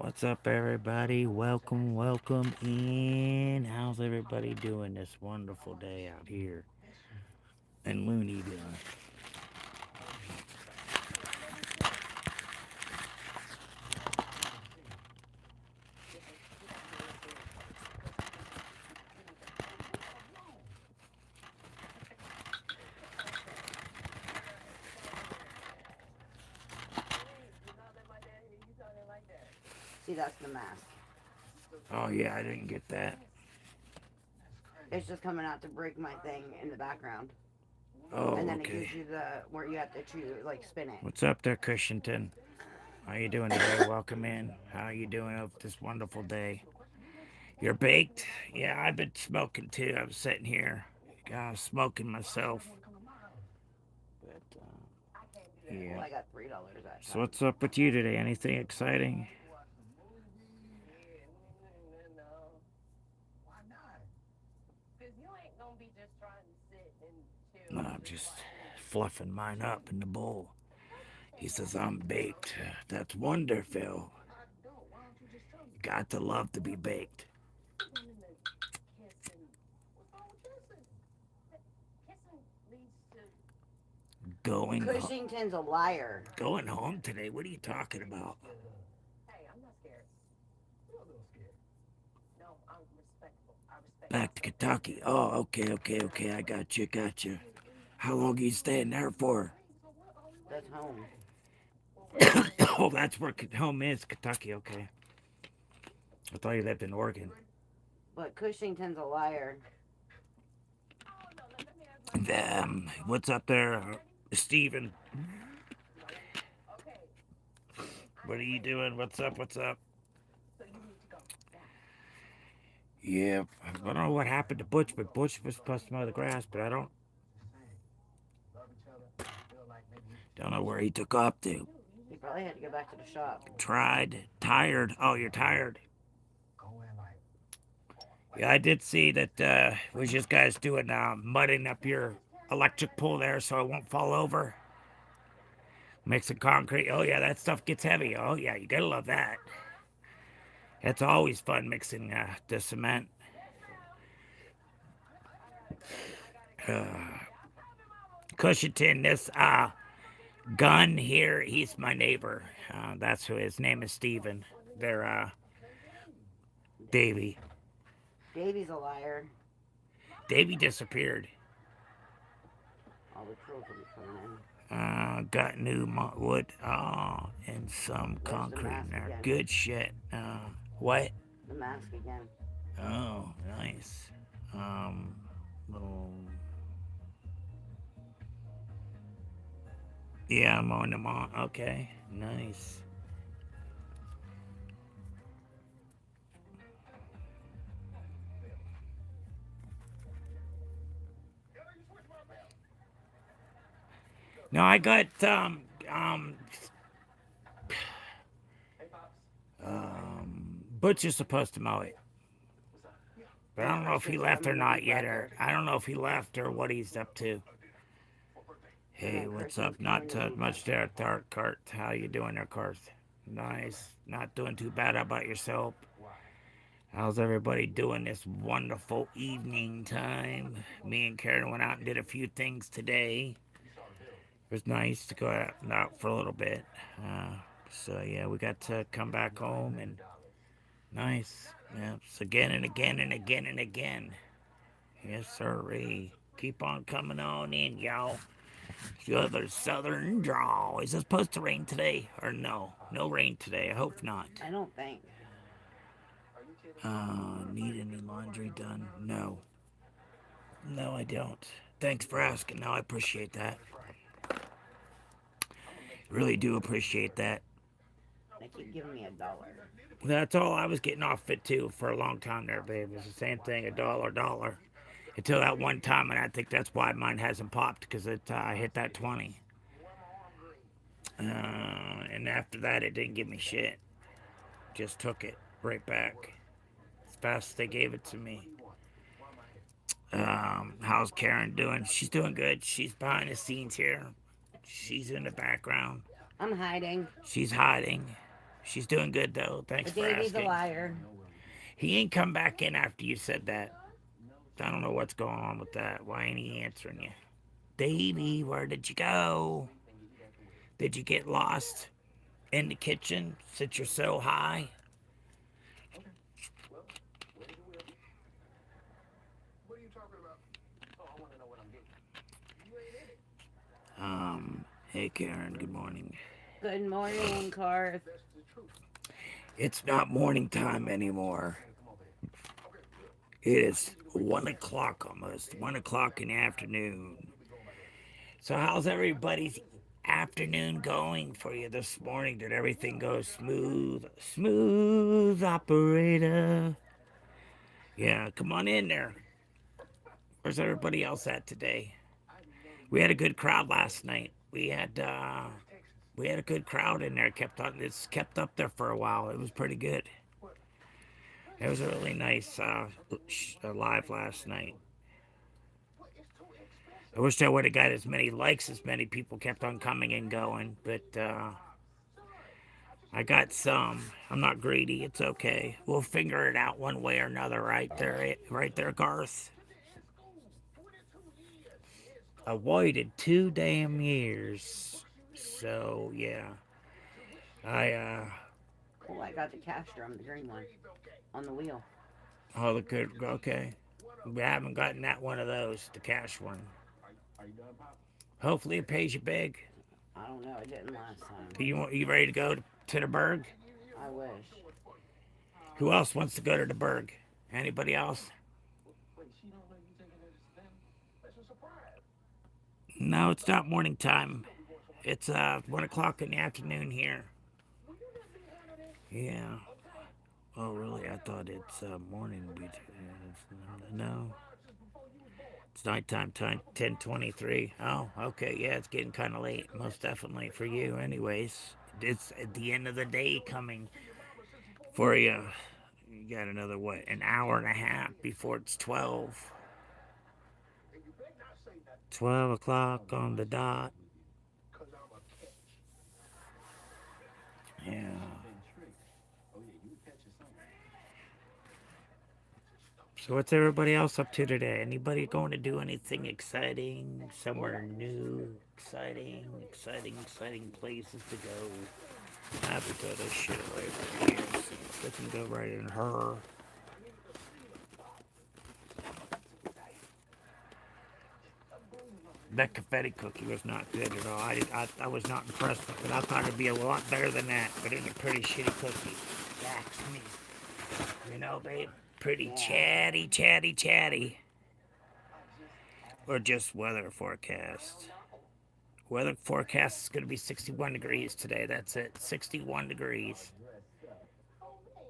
What's up, everybody? Welcome in. How's everybody doing this wonderful day out here in Looneyville? See, that's the mask. Oh, yeah, I didn't get that. It's just coming out to break my thing in the background. And Oh, then it okay. gives you the where you have to choose, like spin it. What's up there, Christenton? How you doing today? Welcome in. How you doing of this wonderful day? You're baked? Yeah, I've been smoking too. I'm sitting here, smoking myself. But Well, yeah. I got $3 that So time. what's up with you today? Anything exciting? No, I'm just fluffing mine up in the bowl. He says, I'm baked. That's wonderful. Got to love to be baked. Going Cushington's a liar. going home today. What are you talking about? Back to Kentucky. Oh, okay. I got you. How long are you staying there for? That's home. Oh, that's where home is, Kentucky. Okay. I thought you lived in Oregon. But Cushington's a liar. What's up there, Steven? What are you doing? What's up? Yeah, I don't know what happened to Butch, but Butch was supposed to mow the grass, but I don't know where he took off to. He probably had to go back to the shop. Tried, tired. Oh, you're tired. Yeah, I did see that was just guys doing mudding up your electric pole there, so it won't fall over. Mixing concrete. Oh yeah, that stuff gets heavy. Oh yeah, you gotta love that. It's always fun mixing the cement. Cushington, this gun here, he's my neighbor. That's who his name is Steven. They're Davy. Davy's a liar. Davy disappeared. All the trolls will be coming in. Got new wood. Oh, and some There's the concrete in mask there. again. Good shit. What? The mask again. Oh, nice. Little. Yeah, I'm on them on. Okay, nice. No, I got Butch is supposed to mow it. But I don't know if he left or not yet, or I don't know if he left or what he's up to. Hey, what's up? Not much there, Cart. How you doing there, Cart? Nice. Not doing too bad. How about yourself? How's everybody doing this wonderful evening time? Me and Karen went out and did a few things today. It was nice to go out for a little bit. So yeah, we got to come back home and nice. Yeah, it's again and again and again and again. Yes, sirree. Keep on coming on in, y'all. The other southern draw. Is it supposed to rain today or no? No rain today. I hope not. I don't think. Need any laundry done? No. No, I don't. Thanks for asking. No, I appreciate that. Really do appreciate that. They keep giving me $1. That's all I was getting off it too for a long time there, babe. It's the same thing, $1. Until that one time, and I think that's why mine hasn't popped because it hit that 20. And after that, it didn't give me shit. Just took it right back as fast as they gave it to me. How's Karen doing? She's doing good. She's behind the scenes here. She's in the background. I'm hiding. She's hiding. She's doing good though. Thanks But for Davey's a asking. liar. He ain't come back in after you said that. I don't know what's going on with that. Why ain't he answering you? Davey, where did you go? Did you get lost in the kitchen since you're so high? Hey Karen, good morning. Good morning, Carth. It's not morning time anymore. It is 1 o'clock almost. 1 o'clock in the afternoon. So how's everybody's afternoon going for you this morning? Did everything go smooth? Smooth operator. Yeah, come on in there. Where's everybody else at today? We had a good crowd last night. We had a good crowd in there. It's kept up there for a while. It was pretty good. It was a really nice live last night. I wish I would have got as many likes as many people kept on coming and going, but I got some. I'm not greedy. It's okay. We'll figure it out one way or another, right there, Garth. I waited 2 damn years. So yeah, I Oh, I got the cash drum, the green one, on the wheel. oh the good okay. We haven't gotten that one of those, the cash one. Hopefully it pays you big. I don't know. It didn't last time. You ready to go to the Berg? I wish. Who else wants to go to the Berg? Anybody else? No, it's not morning time. It's 1 o'clock in the afternoon here. Yeah. Oh, really? I thought it's morning. No, it's nighttime time. 10:23. Oh, okay. Yeah, it's getting kind of late. Most definitely for you, anyways. It's at the end of the day coming for you. You got another what? An hour and a half before it's 12. 12 o'clock on the dot. Yeah. So what's everybody else up to today? Anybody going to do anything exciting? Somewhere new? Exciting places to go. I have to throw this shit away from here so it can go right in her. That confetti cookie was not good at all. I was not impressed with it. I thought it'd be a lot better than that, but it's a pretty shitty cookie. That's me. You know, babe? Pretty Yeah. chatty. Or just weather forecast. Weather forecast is going to be 61 degrees today. That's it. 61 degrees.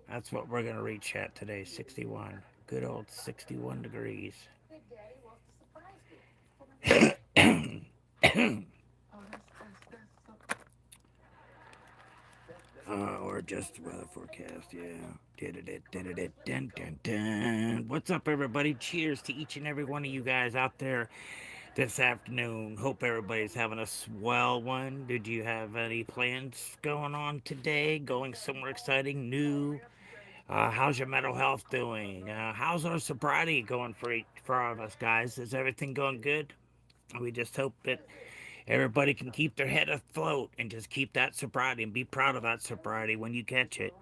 That's what we're going to reach at today. 61. Good old 61 degrees. Or just weather forecast, yeah. Dun, dun, dun. What's up, everybody? Cheers to each and every one of you guys out there this afternoon. Hope everybody's having a swell one. Did you have any plans going on today? Going somewhere exciting, new? How's your mental health doing? How's our sobriety going for all of us, guys? Is everything going good? We just hope that everybody can keep their head afloat and just keep that sobriety and be proud of that sobriety when you catch it.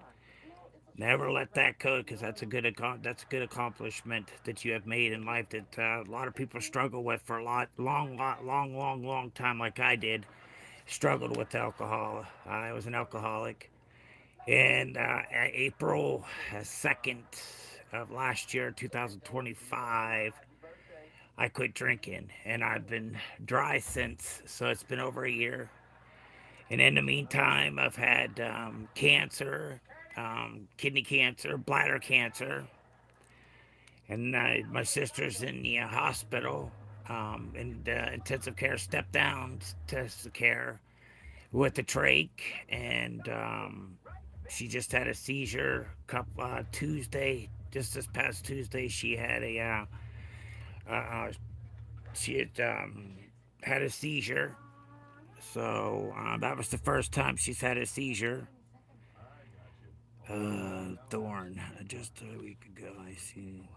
Never let that go, because that's a good accomplishment that you have made in life that a lot of people struggle with for long time, like I did. Struggled with alcohol. I was an alcoholic, and April 2nd of last year, 2025, I quit drinking, and I've been dry since. So it's been over a year. And in the meantime, I've had cancer, kidney cancer, bladder cancer, and my sister's in the hospital in intensive care, step down intensive care with a trach, and she just had a seizure. Tuesday, just this past Tuesday, she had had a seizure. So that was the first time she's had a seizure. Thorn. Just a week ago, I see.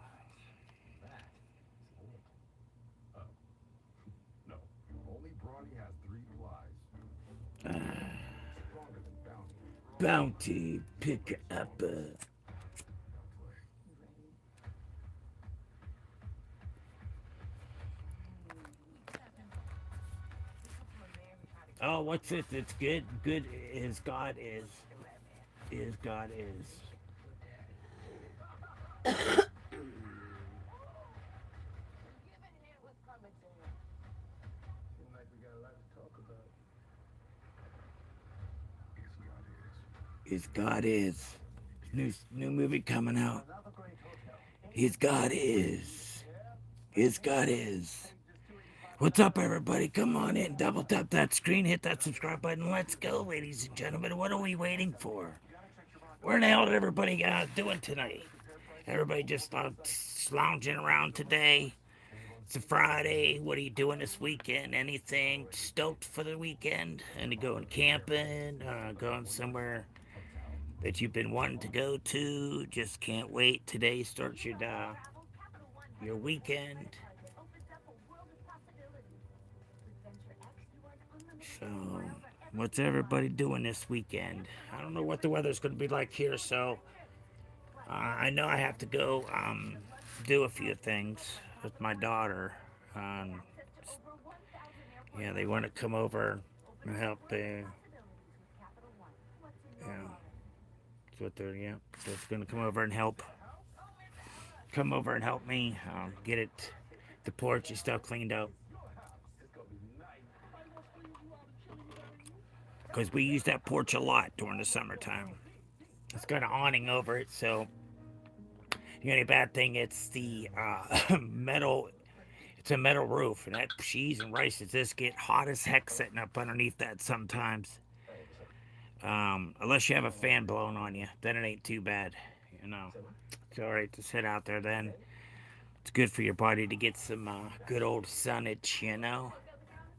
Bounty, pick up. Oh, what's this? It's good. Good is God is. Is God is. Is God is. New movie coming out. His God is. His God is. What's up, everybody? Come on in. Double tap that screen. Hit that subscribe button. Let's go, ladies and gentlemen. What are we waiting for? Where in the hell did everybody doing tonight? Everybody just lounging around today. It's a Friday. What are you doing this weekend? Anything stoked for the weekend? And going camping? Going somewhere that you've been wanting to go to? Just can't wait. Today starts your weekend. So, what's everybody doing this weekend? I don't know what the weather's going to be like here, so I know I have to go do a few things with my daughter. Um, yeah, they want to come over and help. Yeah, that's what they're. Yeah, so it's going to come over and help. Come over and help me get the porch and stuff cleaned up. Because we use that porch a lot during the summertime. It's got an awning over it, so the only bad thing it's the metal. It's a metal roof, and that cheese and rice just get hot as heck sitting up underneath that sometimes. Unless you have a fan blowing on you, then it ain't too bad. You know, it's all right to sit out there. Then it's good for your body to get some good old sunnage. You know,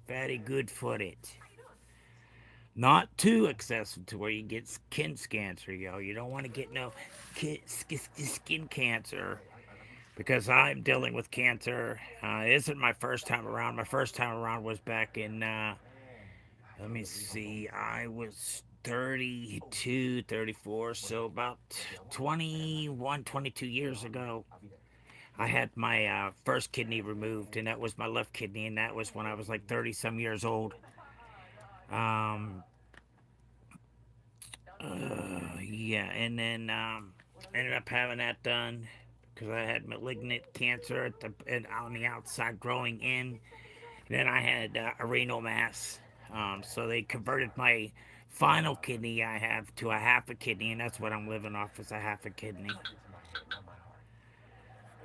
very good for it. Not too excessive to where you get skin cancer, yo. You don't want to get no skin cancer because I'm dealing with cancer. It isn't my first time around. My first time around was back in, let me see, I was 32, 34, so about 21, 22 years ago. I had my first kidney removed, and that was my left kidney, and that was when I was like 30 some years old. Um, yeah, and then ended up having that done because I had malignant cancer and on the outside growing in. And then I had a renal mass. So they converted my final kidney I have to a half a kidney, and that's what I'm living off is a half a kidney.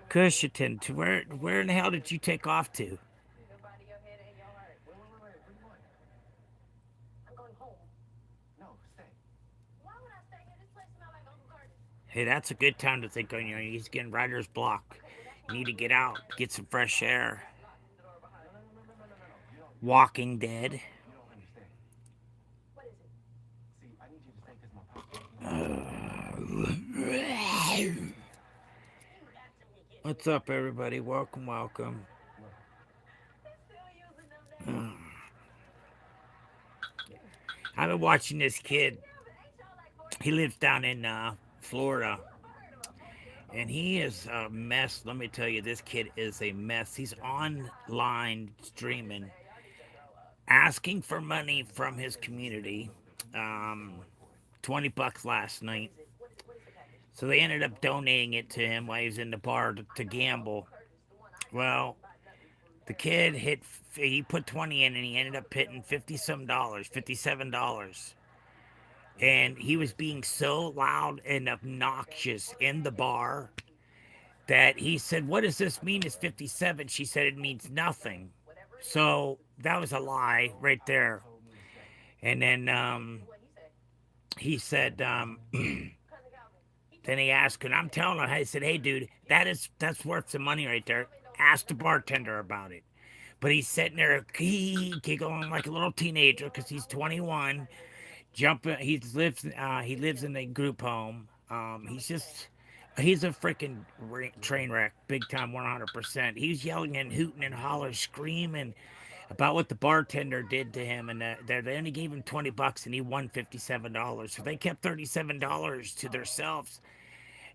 Cushington, to where in the hell did you take off to? Hey, that's a good time to think on you. He's getting writer's block. You need to get out, get some fresh air. Walking Dead. What's up, everybody? Welcome, welcome. I've been watching this kid. He lives down in Florida, and he is a mess. Let me tell you, this kid is a mess. He's online streaming, asking for money from his community. Um, $20 last night. So they ended up donating it to him while he was in the bar to gamble. Well, the kid he put 20 in and he ended up hitting 50 some dollars, $57. And he was being so loud and obnoxious in the bar that he said, "What does this mean? Is 57?" She said, "It means nothing." So that was a lie right there. And then he said, then he asked, and I'm telling him, I said, "Hey, dude, that's worth some money right there. Ask the bartender about it." But he's sitting there giggling like a little teenager because he's 21, jumping. He lives in a group home. He's a freaking train wreck, big time, 100%. He's yelling and hooting and hollering, screaming about what the bartender did to him, and they only gave him $20, and he won $57. So they kept $37 to themselves.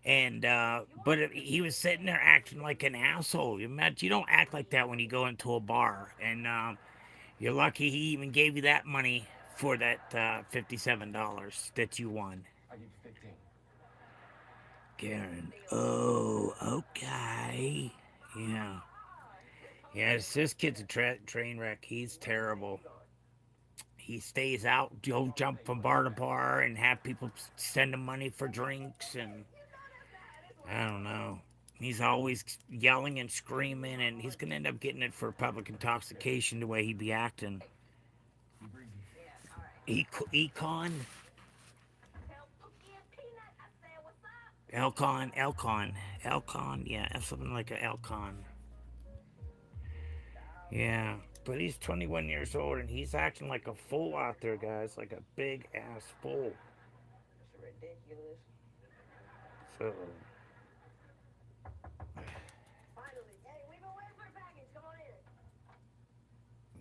And he was sitting there acting like an asshole. You don't act like that when you go into a bar, and you're lucky he even gave you that money for that $57 that you won. Karen. Oh, okay. Yeah. Yes, this kid's a train wreck. He's terrible. He stays out, he'll jump from bar to bar and have people send him money for drinks, and I don't know. He's always yelling and screaming, and he's gonna end up getting it for public intoxication the way he be acting. Econ, Elcon, yeah, something like a Elcon. Yeah, but he's 21 years old and he's acting like a fool out there, guys, like a big ass fool. So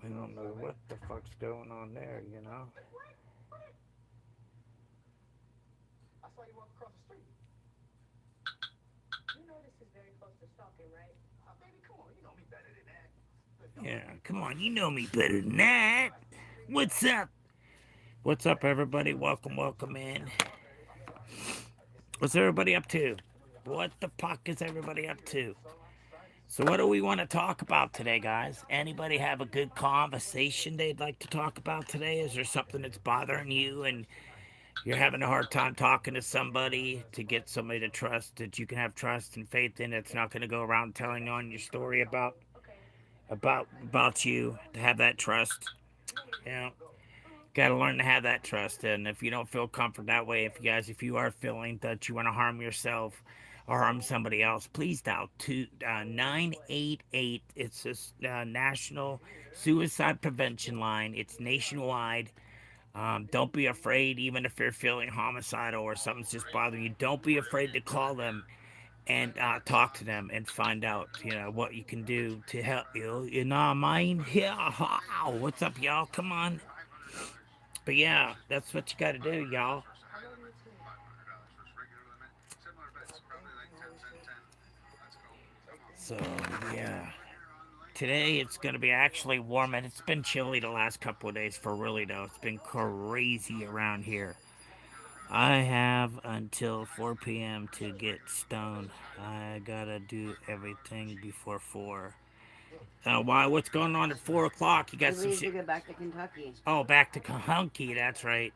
I don't know what the fuck's going on there, you know. Yeah, come on, you know me better than that. What's up? What's up, everybody? Welcome in. What's everybody up to? What the fuck is everybody up to? So, what do we want to talk about today, guys? Anybody have a good conversation they'd like to talk about today? Is there something that's bothering you and you're having a hard time talking to somebody to get somebody to trust that you can have trust and faith in? That's not going to go around telling on your story about you to have that trust. You know, got to learn to have that trust. And if you don't feel comfort that way, if you are feeling that you want to harm yourself or harm somebody else, please dial 988. It's a national suicide prevention line. It's nationwide. Don't be afraid, even if you're feeling homicidal or something's just bothering you. Don't be afraid to call them and talk to them and find out, what you can do to help you. You know what I mean? Yeah. What's up, y'all? Come on. But yeah, that's what you got to do, y'all. So yeah, today it's gonna be actually warm, and it's been chilly the last couple of days. For really though, it's been crazy around here. I have until 4 p.m. to get stoned. I gotta do everything before 4. Why? What's going on at 4 o'clock? You He got some leaves to shit. go back to Kentucky. Oh, back to Hunky. That's right.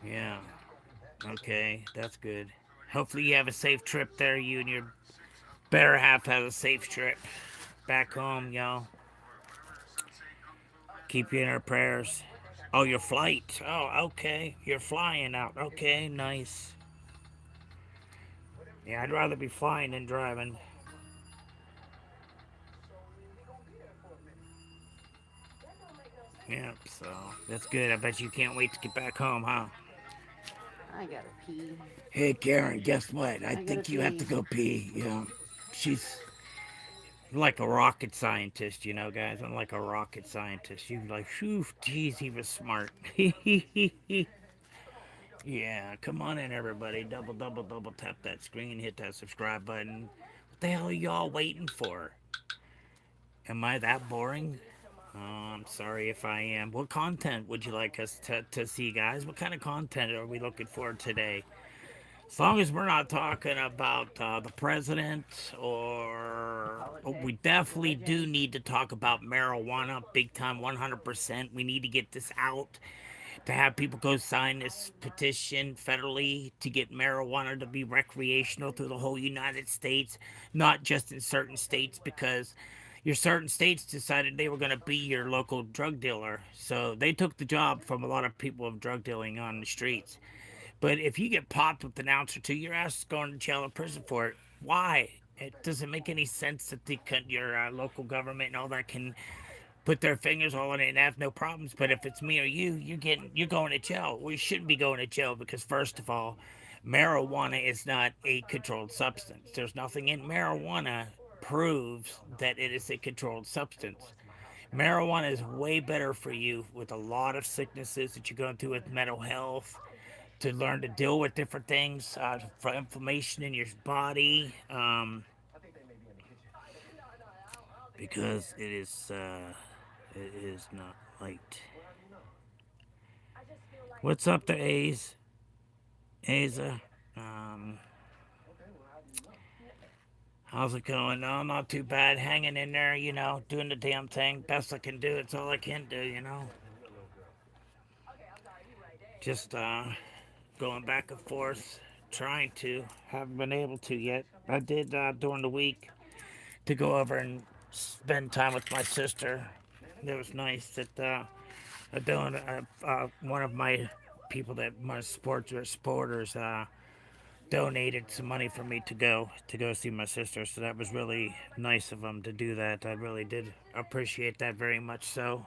Yeah. Okay, that's good. Hopefully you have a safe trip there. You and your better half have a safe trip back home, y'all. Keep you in our prayers. Oh, your flight. Oh, okay. You're flying out. Okay, nice. Yeah, I'd rather be flying than driving. Yeah, so that's good. I bet you can't wait to get back home, huh? I gotta pee. Hey, Karen, guess what? I I gotta think you have to pee. go pee. She's like a rocket scientist, guys. I'm like a rocket scientist. You're like, whew, geez, he was smart. Yeah, come on in, everybody. Double tap that screen, hit that subscribe button. What the hell are y'all waiting for? Am I that boring? Oh, I'm sorry if I am. What content would you like us to see, guys? What kind of content are we looking for today? As long as we're not talking about the president, or we definitely do need to talk about marijuana big time, 100%. We need to get this out, to have people go sign this petition federally to get marijuana to be recreational through the whole United States, not just in certain states, because your certain states decided they were going to be your local drug dealer. So they took the job from a lot of people of drug dealing on the streets. But if you get popped with an ounce or two, your ass is going to jail or prison for it. Why? It doesn't make any sense that your local government and all that can put their fingers all in it and have no problems. But if it's me or you, you're going to jail. We shouldn't be going to jail because first of all, marijuana is not a controlled substance. There's nothing in marijuana proves that it is a controlled substance. Marijuana is way better for you with a lot of sicknesses that you're going through with mental health, to learn to deal with different things, for inflammation in your body, because it is not light. What's up there, A's? Aza? Um, how's it going? No, not too bad. Hanging in there, doing the damn thing. Best I can do. It's all I can do. Just going back and forth, trying to. Haven't been able to yet. I did during the week to go over and spend time with my sister. It was nice that doing one of my people that my supporters donated some money for me to go see my sister. So that was really nice of them to do that. I really did appreciate that very much. So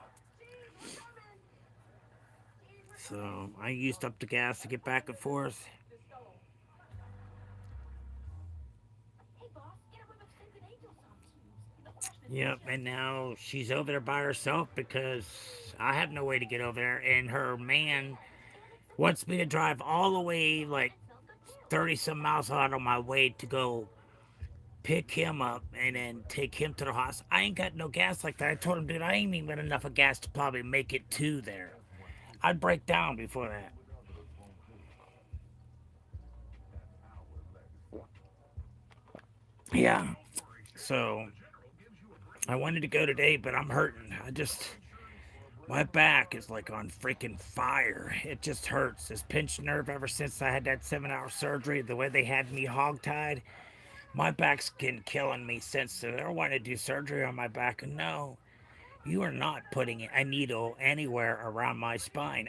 I used up the gas to get back and forth. Yep, and now she's over there by herself because I have no way to get over there, and her man wants me to drive all the way like 30 some miles out of my way to go pick him up and then take him to the hospital. I ain't got no gas like that. I told him, dude, I ain't even got enough of gas to probably make it to there. I'd break down before that. Yeah. So I wanted to go today, but I'm hurting. My back is like on freaking fire. It just hurts. This pinched nerve ever since I had that 7 hour surgery, the way they had me hogtied, my back's been killing me since. So they're wanting to do surgery on my back. No, you are not putting a needle anywhere around my spine.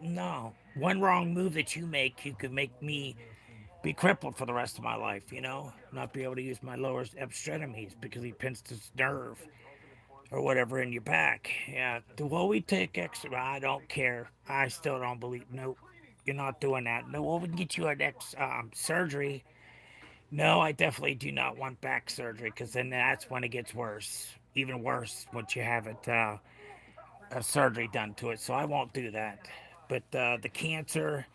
No. One wrong move that you make, you could make me be crippled for the rest of my life. Not be able to use my lower extremities because he pinched his nerve or whatever in your back. Yeah. Well, we take extra. I don't care. I still don't believe. Nope. You're not doing that. No, well, we can get you an surgery. No, I definitely do not want back surgery because then that's when it gets worse. Even worse once you have it a surgery done to it. So I won't do that. But the cancer,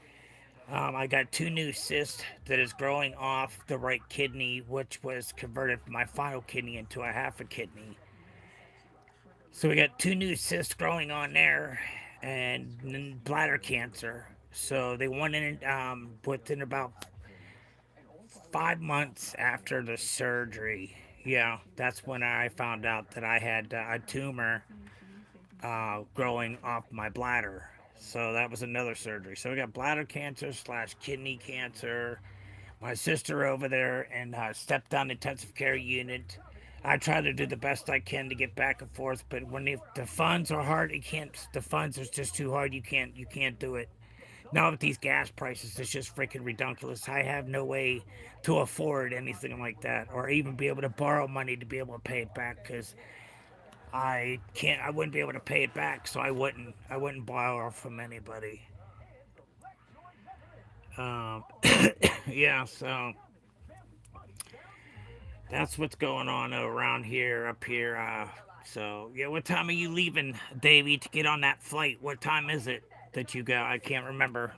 I got two new cysts that is growing off the right kidney, which was converted my final kidney into a half a kidney. So we got two new cysts growing on there, and bladder cancer. So they went in within about 5 months after the surgery. Yeah, that's when I found out that I had a tumor growing off my bladder. So that was another surgery. So we got bladder cancer slash kidney cancer. My sister over there and stepped down intensive care unit. I try to do the best I can to get back and forth, but when the funds are hard, you can't. The funds are just too hard. You can't do it. Now with these gas prices, it's just freaking ridiculous. I have no way to afford anything like that, or even be able to borrow money to be able to pay it back, because I can't. I wouldn't be able to pay it back, so I wouldn't. I wouldn't borrow from anybody. Um, yeah. So that's what's going on around here, up here. So yeah, what time are you leaving, Davey, to get on that flight? What time is it that you go? I can't remember.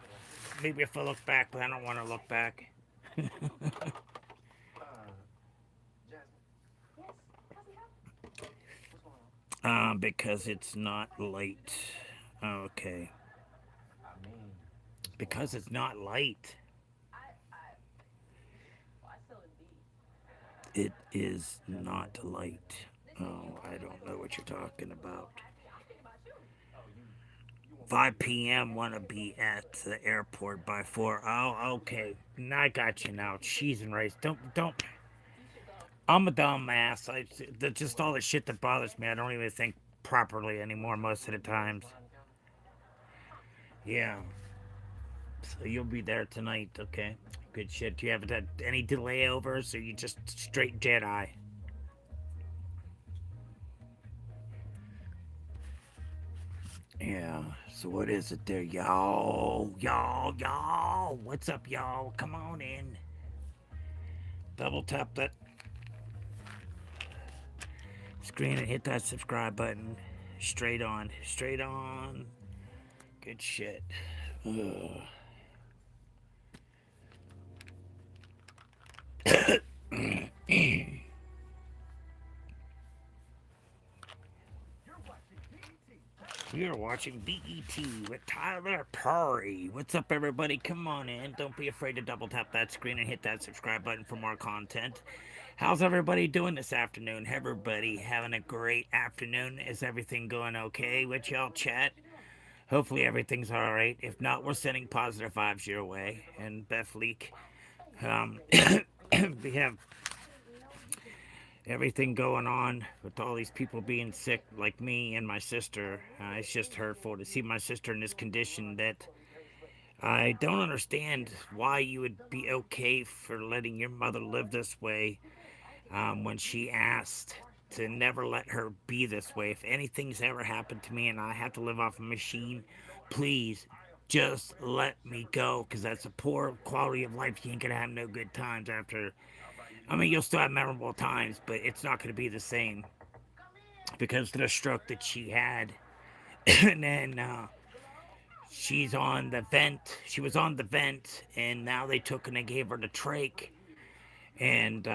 Maybe if I look back, but I don't want to look back. Because it's not late. Okay. Because it's not light. It is not light. Oh, I don't know what you're talking about. 5 p.m. want to be at the airport by 4. Oh, okay. I got you now. Cheese and rice. Don't. I'm a dumbass. Just all the shit that bothers me. I don't even think properly anymore most of the times. Yeah. So you'll be there tonight, okay? Good shit. Do you have any delay overs, or you just straight Jedi? Yeah. So what is it there, y'all? Y'all. What's up, y'all? Come on in. Double tap that screen and hit that subscribe button. Straight on. Straight on. Good shit. Ugh. We are watching BET with Tyler Perry. What's up, everybody? Come on in. Don't be afraid to double tap that screen and hit that subscribe button for more content. How's everybody doing this afternoon? Everybody having a great afternoon? Is everything going okay with y'all, chat? Hopefully, everything's all right. If not, we're sending positive vibes your way. And Beth Leak, um, we have everything going on with all these people being sick, like me and my sister. It's just hurtful to see my sister in this condition that I don't understand why you would be okay for letting your mother live this way when she asked to never let her be this way. If anything's ever happened to me and I have to live off a machine, please just let me go because that's a poor quality of life. You ain't gonna have no good times after. I mean, you'll still have memorable times, but it's not gonna be the same because of the stroke that she had. And then she's on the vent. She was on the vent, and now they took and they gave her the trach. And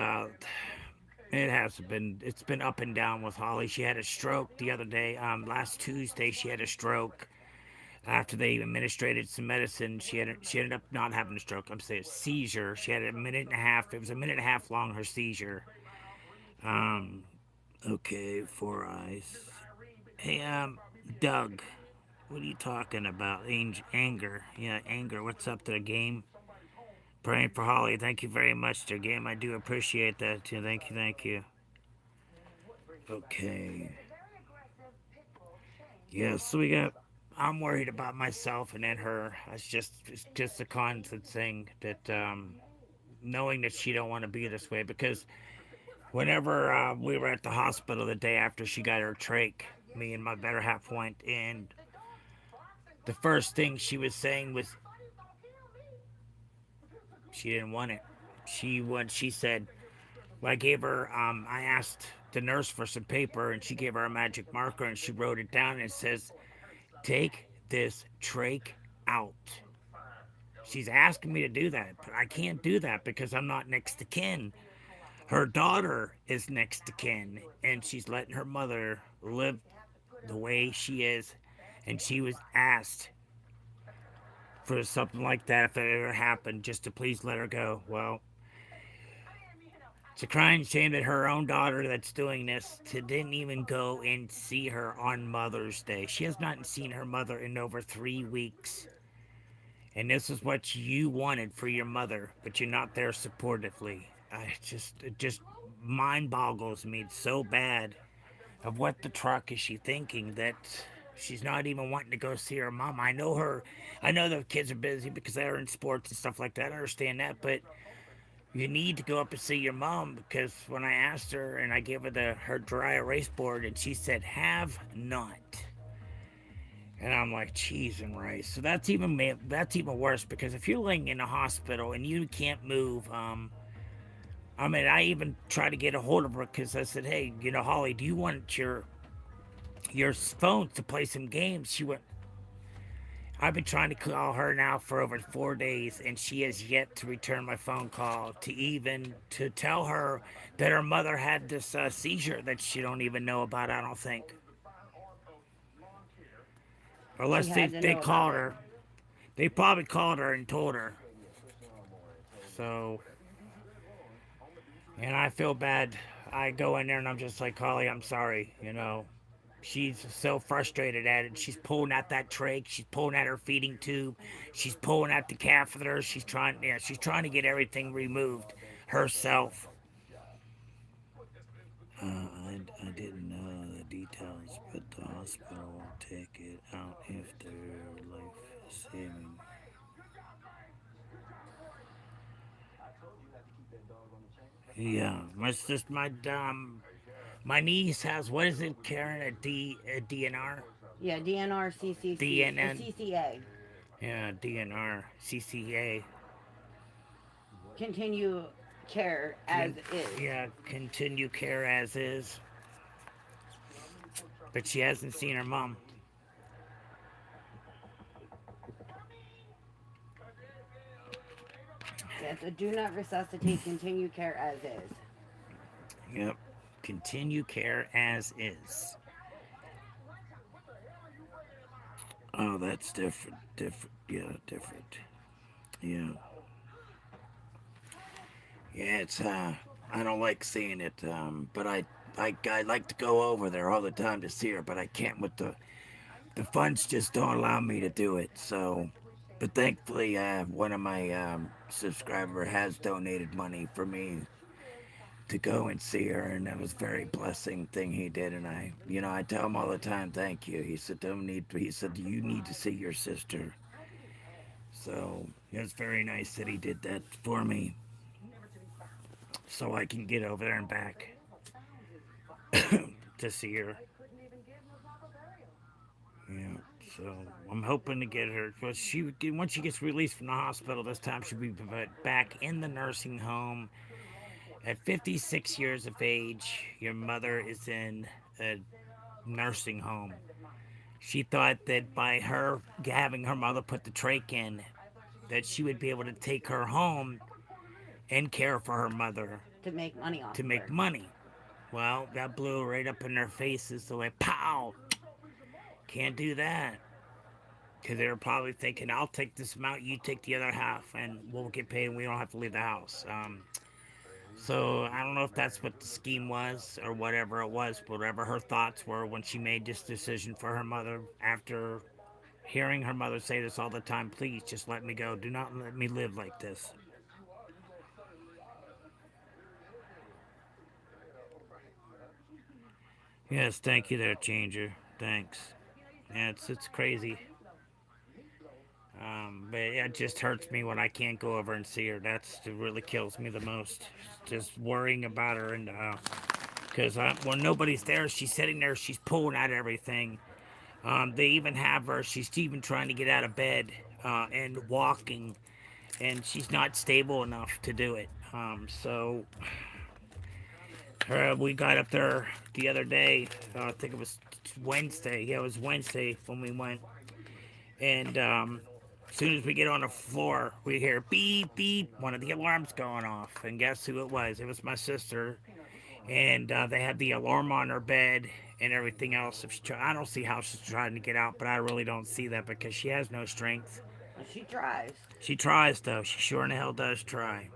it's been up and down with Holly. She had a stroke the other day. Last Tuesday she had a stroke. After they administered some medicine, she ended up not having a stroke. I'm saying a seizure. She had a minute and a half. It was a minute and a half long, her seizure. Um, okay, four eyes. Hey, Doug, what are you talking about? Anger. Yeah, anger. What's up to the game? Praying for Holly. Thank you very much, dear game. I do appreciate that too. Thank you, thank you. Okay. Yeah, so we got. I'm worried about myself and then her. It's just a constant thing that knowing that she don't want to be this way because whenever we were at the hospital the day after she got her trach, me and my better half went, and the first thing she was saying was she didn't want it. She said, well, I gave her I asked the nurse for some paper and she gave her a magic marker and she wrote it down and it says, take this trach out. She's asking me to do that, but I can't do that because I'm not next to kin. Her daughter is next to kin, and she's letting her mother live the way she is. And she was asked for something like that if it ever happened, just to please let her go. Well, it's a crying shame that her own daughter that's doing this didn't even go and see her on Mother's Day. She has not seen her mother in over 3 weeks. And this is what you wanted for your mother, but you're not there supportively. It just mind boggles me so bad of what the truck is she thinking that she's not even wanting to go see her mom. I know her. I know the kids are busy because they're in sports and stuff like that. I understand that, but you need to go up and see your mom because when I asked her and I gave her her dry erase board and she said have not. And I'm like, cheese and rice. So that's even worse because if you're laying in a hospital and you can't move, I mean, I even tried to get a hold of her because I said, hey, Holly, do you want your phone to play some games? She went, I've been trying to call her now for over 4 days, and she has yet to return my phone call to tell her that her mother had this seizure that she don't even know about. I don't think, She unless they had to they know about called it. her. They probably called her and told her. So, and I feel bad. I go in there and I'm just like, Holly, I'm sorry. She's so frustrated at it. She's pulling at that trach. She's pulling at her feeding tube. She's pulling at the catheter. She's trying to get everything removed herself. I didn't know the details, but the hospital will take it out if they're life saving. Yeah, my niece has, what is it, Karen, a DNR? Yeah, DNR CCC or DNN. CCA. Yeah, DNR, CCA. Continue care as is. Yeah, continue care as is. But she hasn't seen her mom. Yeah, so do not resuscitate. Continue care as is. Yep. Continue care as is. Oh, that's different. Different. Yeah, different. Yeah. Yeah, it's I don't like seeing it, but I like to go over there all the time to see her, but I can't with the funds just don't allow me to do it. So, but thankfully, one of my subscriber has donated money for me to go and see her, and that was a very blessing thing he did. And I tell him all the time, thank you. He said, don't need. He said, you need to see your sister. So it was very nice that he did that for me, so I can get over there and back to see her. Yeah. So I'm hoping to get her. Well, she once she gets released from the hospital this time, she'll be put back in the nursing home. At 56 years of age, your mother is in a nursing home. She thought that by her having her mother put the trach in, that she would be able to take her home and care for her mother To make money off to of make her. money. Well, that blew right up in their faces. So like, pow, can't do that. Because they were probably thinking, I'll take this amount, you take the other half, and we'll get paid and we don't have to leave the house. So I don't know if that's what the scheme was or whatever it was, whatever her thoughts were when she made this decision for her mother after hearing her mother say this all the time, please just let me go. Do not let me live like this. Yes, thank you there, Changer. Thanks. Yeah, it's crazy. But it just hurts me when I can't go over and see her. That's it really kills me the most. Just worrying about her and because when nobody's there, she's sitting there, she's pulling at everything. They even have her. She's even trying to get out of bed and walking, and she's not stable enough to do it. So we got up there the other day. I think it was Wednesday. Yeah, it was Wednesday when we went, and as soon as we get on the floor, we hear beep beep. One of the alarms going off, and guess who it was? It was my sister, and they had the alarm on her bed and everything else. I don't see how she's trying to get out, but I really don't see that because she has no strength. She tries. She tries though. She sure in the hell does try.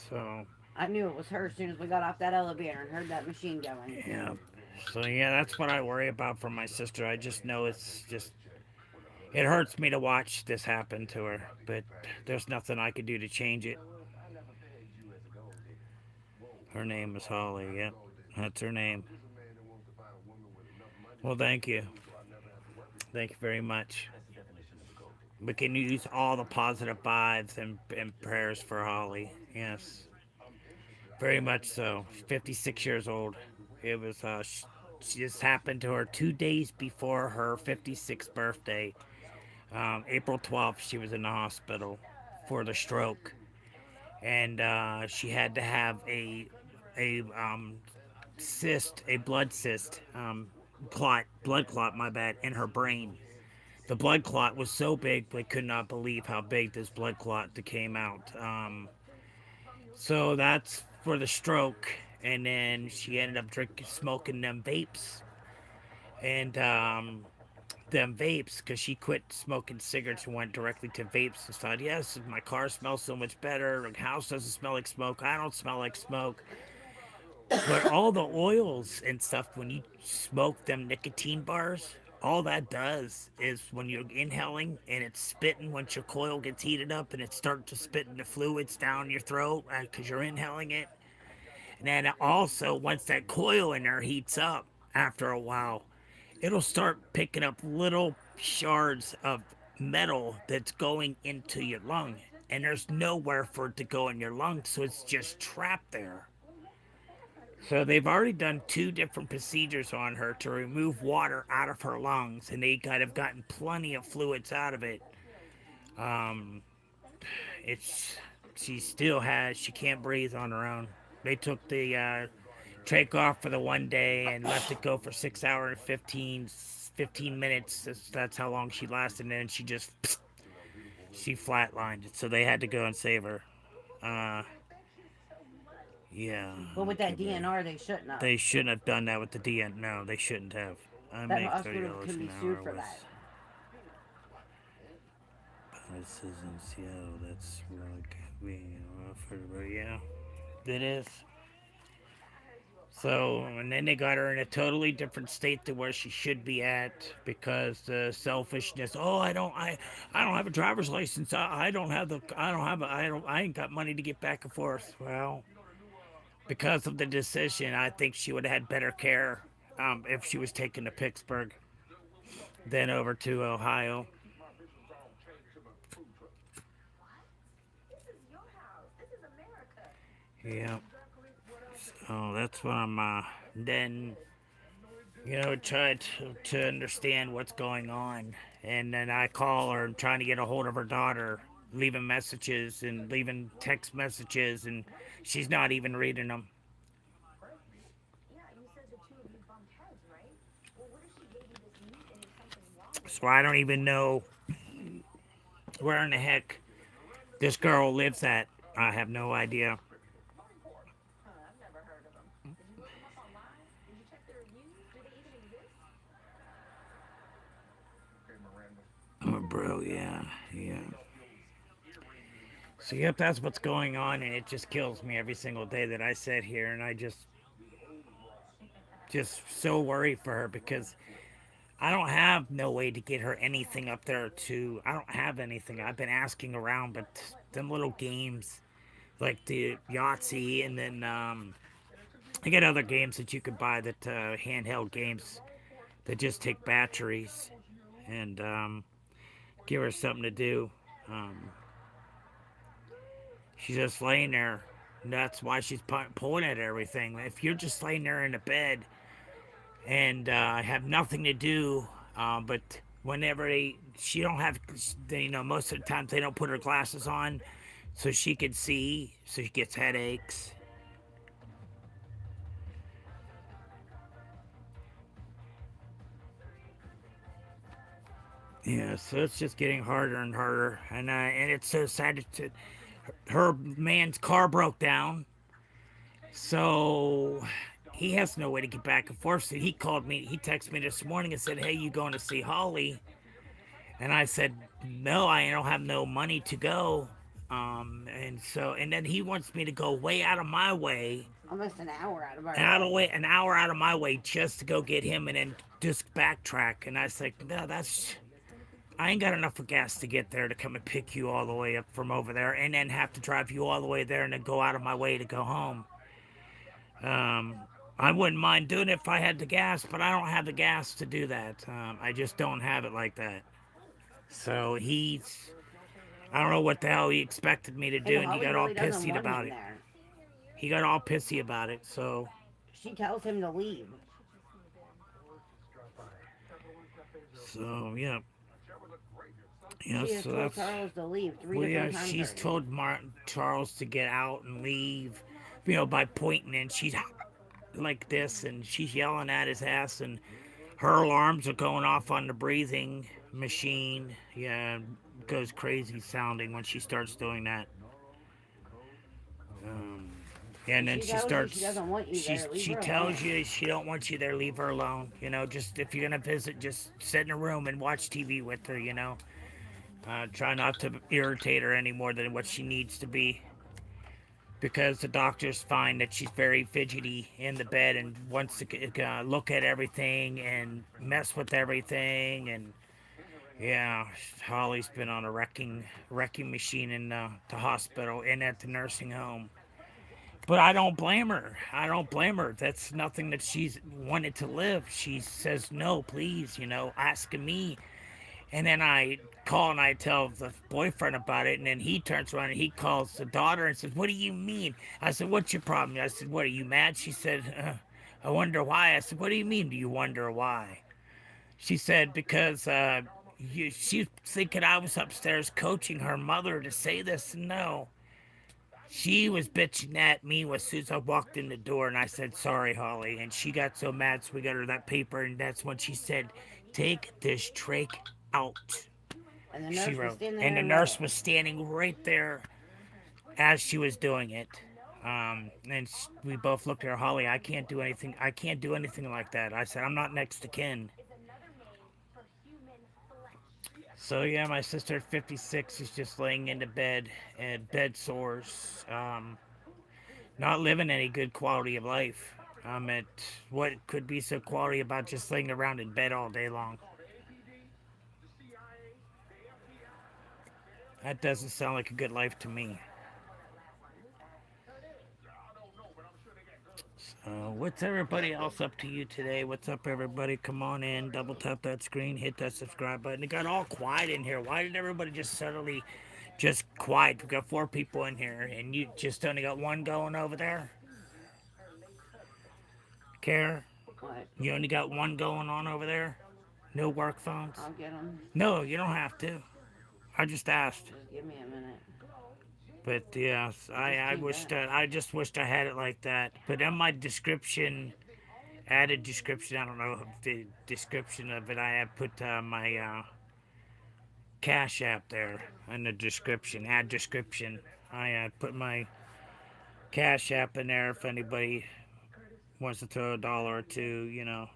So I knew it was her as soon as we got off that elevator and heard that machine going. yeah. So yeah, that's what I worry about for my sister. I just know it's just it hurts me to watch this happen to her, but there's nothing I could do to change it. Her name is Holly. Yep, that's her name. Well, thank you. Thank you very much. We can use all the positive vibes and prayers for Holly. Yes, very much so. 56 years old. It was, she just happened to her 2 days before her 56th birthday. April 12th, she was in the hospital for the stroke. And she had to have a cyst, a blood cyst, blood clot, my bad, in her brain. The blood clot was so big they could not believe how big this blood clot that came out. So that's for the stroke, and then she ended up drinking, smoking them vapes, and them vapes because she quit smoking cigarettes and went directly to vapes and thought, yes, my car smells so much better. The house doesn't smell like smoke. I don't smell like smoke. But all the oils and stuff, when you smoke them nicotine bars, all that does is when you're inhaling and it's spitting, once your coil gets heated up and it starts to spit in the fluids down your throat because you're inhaling it. And then also, once that coil in there heats up after a while, it'll start picking up little shards of metal that's going into your lung. And there's nowhere for it to go in your lungs, so it's just trapped there. So they've already done two different procedures on her to remove water out of her lungs, and they kind of gotten plenty of fluids out of it. Um, it's she still has she can't breathe on her own. They took the trach off for the one day and left it go for 6 hours and 15 minutes. That's how long she lasted, and then she flatlined. So they had to go and save her. Uh, yeah, But with that okay, babe. DNR, they shouldn't have. They shouldn't have done that with the DN. No, they shouldn't have. I That make thirty hospital dollars could be an sued hour for that. with. This is in Seattle. That's like being offered, but yeah, it is. So, and then they got her in a totally different state to where she should be at because the selfishness. Oh, I don't have a driver's license. I don't have the, I don't have, a, I ain't got money to get back and forth. Well, because of the decision, I think she would have had better care if she was taken to Pittsburgh than over to Ohio. Yeah. So that's what I'm. Then try to understand what's going on. And then I call her and trying to get a hold of her daughter, leaving messages and leaving text messages, and she's not even reading them. So I don't even know where in the heck this girl lives at. I have no idea. Oh, bro, yeah, yeah. So, yep, that's what's going on, and it just kills me every single day that I sit here, and I just so worried for her because I don't have no way to get her anything up there to. I don't have anything. I've been asking around, but them little games like the Yahtzee, and then I get other games that you could buy that handheld games that just take batteries and give her something to do. Um, she's just laying there. And that's why she's pulling at everything. If you're just laying there in the bed and have nothing to do, but whenever she don't have, most of the times they don't put her glasses on so she can see, so she gets headaches. Yeah, so it's just getting harder and harder, and it's so sad. Her man's car broke down, so he has no way to get back and forth. So he called me. He texted me this morning and said, "Hey, you going to see Holly?" And I said, "No, I don't have no money to go." And then he wants me to go way out of my way, Almost an hour out of our way. an hour out of my way just to go get him, and then just backtrack. And I said, "No, that's I ain't got enough of gas to get there to come and pick you all the way up from over there, and then have to drive you all the way there and then go out of my way to go home." Um, I wouldn't mind doing it if I had the gas, but I don't have the gas to do that. I just don't have it like that. So I don't know what the hell he expected me to And do, and he Holly got all really doesn't pissy want about him it. there. He got all pissy about it. So, She tells him to leave. yeah, yeah. She has So told that's Charles to leave three well, yeah. different times She's already. told Charles to get out and leave, by pointing, and she's like this, and she's yelling at his ass, and her alarms are going off on the breathing machine. Yeah, goes crazy sounding when she starts doing that. Um, and If then she she tells you she starts. doesn't want you there, leave She her tells alone. you she don't want you there. Leave her alone. Just if you're gonna visit, just sit in a room and watch TV with her. Try not to irritate her any more than what she needs to be, because the doctors find that she's very fidgety in the bed and wants to look at everything and mess with everything. And yeah, Holly's been on a wrecking machine in the hospital and at the nursing home. But I don't blame her. I don't blame her. That's nothing that she's wanted to live. She says no, please. Asking me, And then I call and I tell the boyfriend about it, and then he turns around and he calls the daughter and says, "What do you mean?" I said, "What's your problem?" I said, "What, are you mad?" She said, "I wonder why." I said, "What do you mean? Do you wonder why?" She said, "Because she's thinking I was upstairs coaching her mother to say this." No, she was bitching at me as soon as I walked in the door, and I said, "Sorry, Holly." And she got so mad, so we got her that paper, and that's when she said, "Take this trach out." And the She nurse was wrote, standing and there the and read nurse it. was standing right there as she was doing it. And we both looked at her. Holly, I can't do anything. I can't do anything like that. I said, I'm not next to kin. So yeah, my sister at 56 is just laying in the bed and bed sores. Not living any good quality of life. At what could be so quality about just laying around in bed all day long. That doesn't sound like a good life to me. What's everybody else up to you today? What's up, everybody? Come on in, double tap that screen, hit that subscribe button. It got all quiet in here. Why did everybody just suddenly just quiet? We got four people in here, and you just only got one going over there? Care? What? You only got one going on over there? No work phones? I'll get them. No, you don't have to. I just asked. Just give me a minute. But yes, It just I came wished back. I just wished I had it like that. But in my description, added description. I don't know the description of it. I have put my Cash App there in the description. Add description. I put my Cash App in there if anybody wants to throw a dollar or two.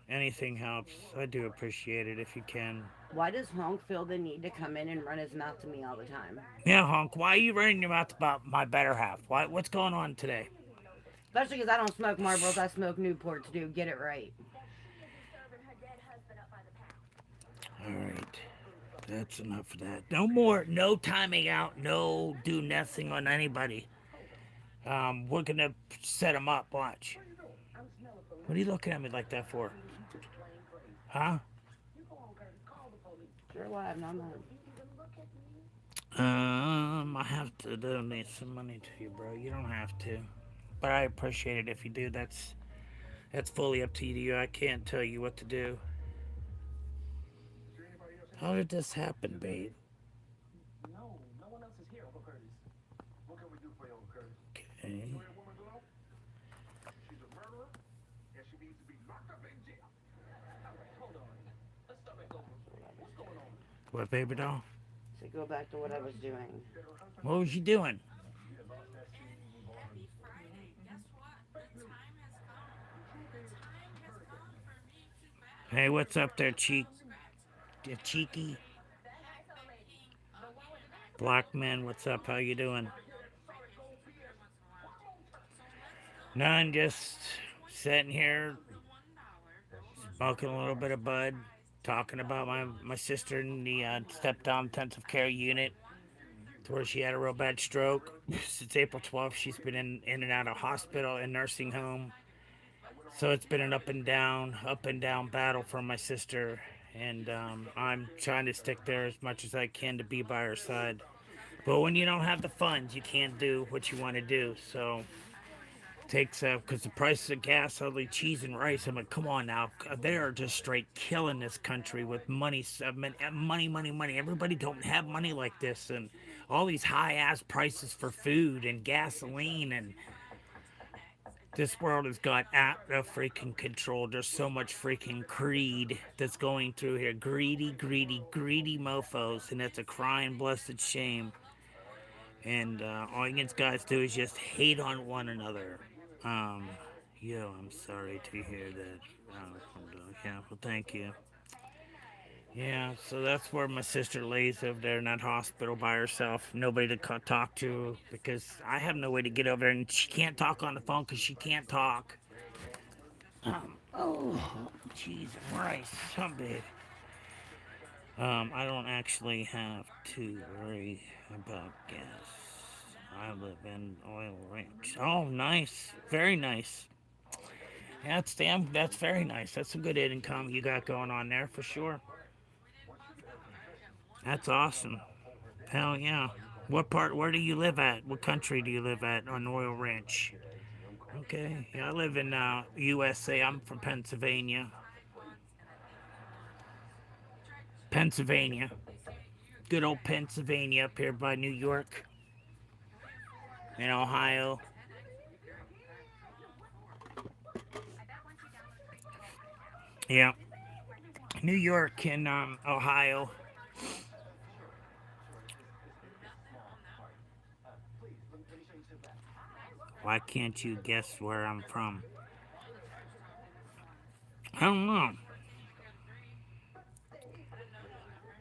Anything helps. I do appreciate it if you can. Why does Honk feel the need to come in and run his mouth to me all the time? Yeah, Honk. Why are you running your mouth about my better half? What's going on today? Especially because I don't smoke Marlboros, I smoke Newports, dude. Get it right. All right. That's enough of that. No more. No timing out. No do nothing on anybody. We're gonna set them up. Watch. What are you looking at me like that for? Huh? Sure, live, no man. I have to donate some money to you, bro. You don't have to, but I appreciate it if you do. That's fully up to you. I can't tell you what to do. How did this happen, babe? Okay. What, baby doll? So go back to what I was doing. What was you doing? Hey, what's up there, cheeky? Black man, what's up? How you doing? None, just sitting here, smoking a little bit of bud, talking about my sister in the step-down intensive care unit, to where she had a real bad stroke. Since April 12th, she's been in and out of hospital and nursing home. So it's been an up and down battle for my sister, and I'm trying to stick there as much as I can to be by her side. But when you don't have the funds, you can't do what you want to do. So takes because the prices of gas, ugly cheese, and rice. I'm like, come on now, they are just straight killing this country with money, money. Everybody don't have money like this, and all these high ass prices for food and gasoline, and this world has got out of freaking control. There's so much freaking greed that's going through here. Greedy mofos, and it's a crying blessed shame. And all you guys do is just hate on one another. Um, I'm sorry to hear that. Yeah, well, thank you. Yeah, so that's where my sister lays over there in that hospital by herself. Nobody to talk to because I have no way to get over there, and she can't talk on the phone because she can't talk. Oh, Jesus Christ, somebody. I don't actually have to worry about gas. I live in Oil Ranch. Oh, nice, very nice. That's very nice. That's some good income you got going on there for sure. That's awesome. Hell yeah. What part? Where do you live at? What country do you live at on Royal Ranch? Okay. Yeah, I live in USA. I'm from Pennsylvania. Pennsylvania. Good old Pennsylvania up here by New York and Ohio. Yeah. New York and Ohio. Why can't you guess where I'm from? I don't know.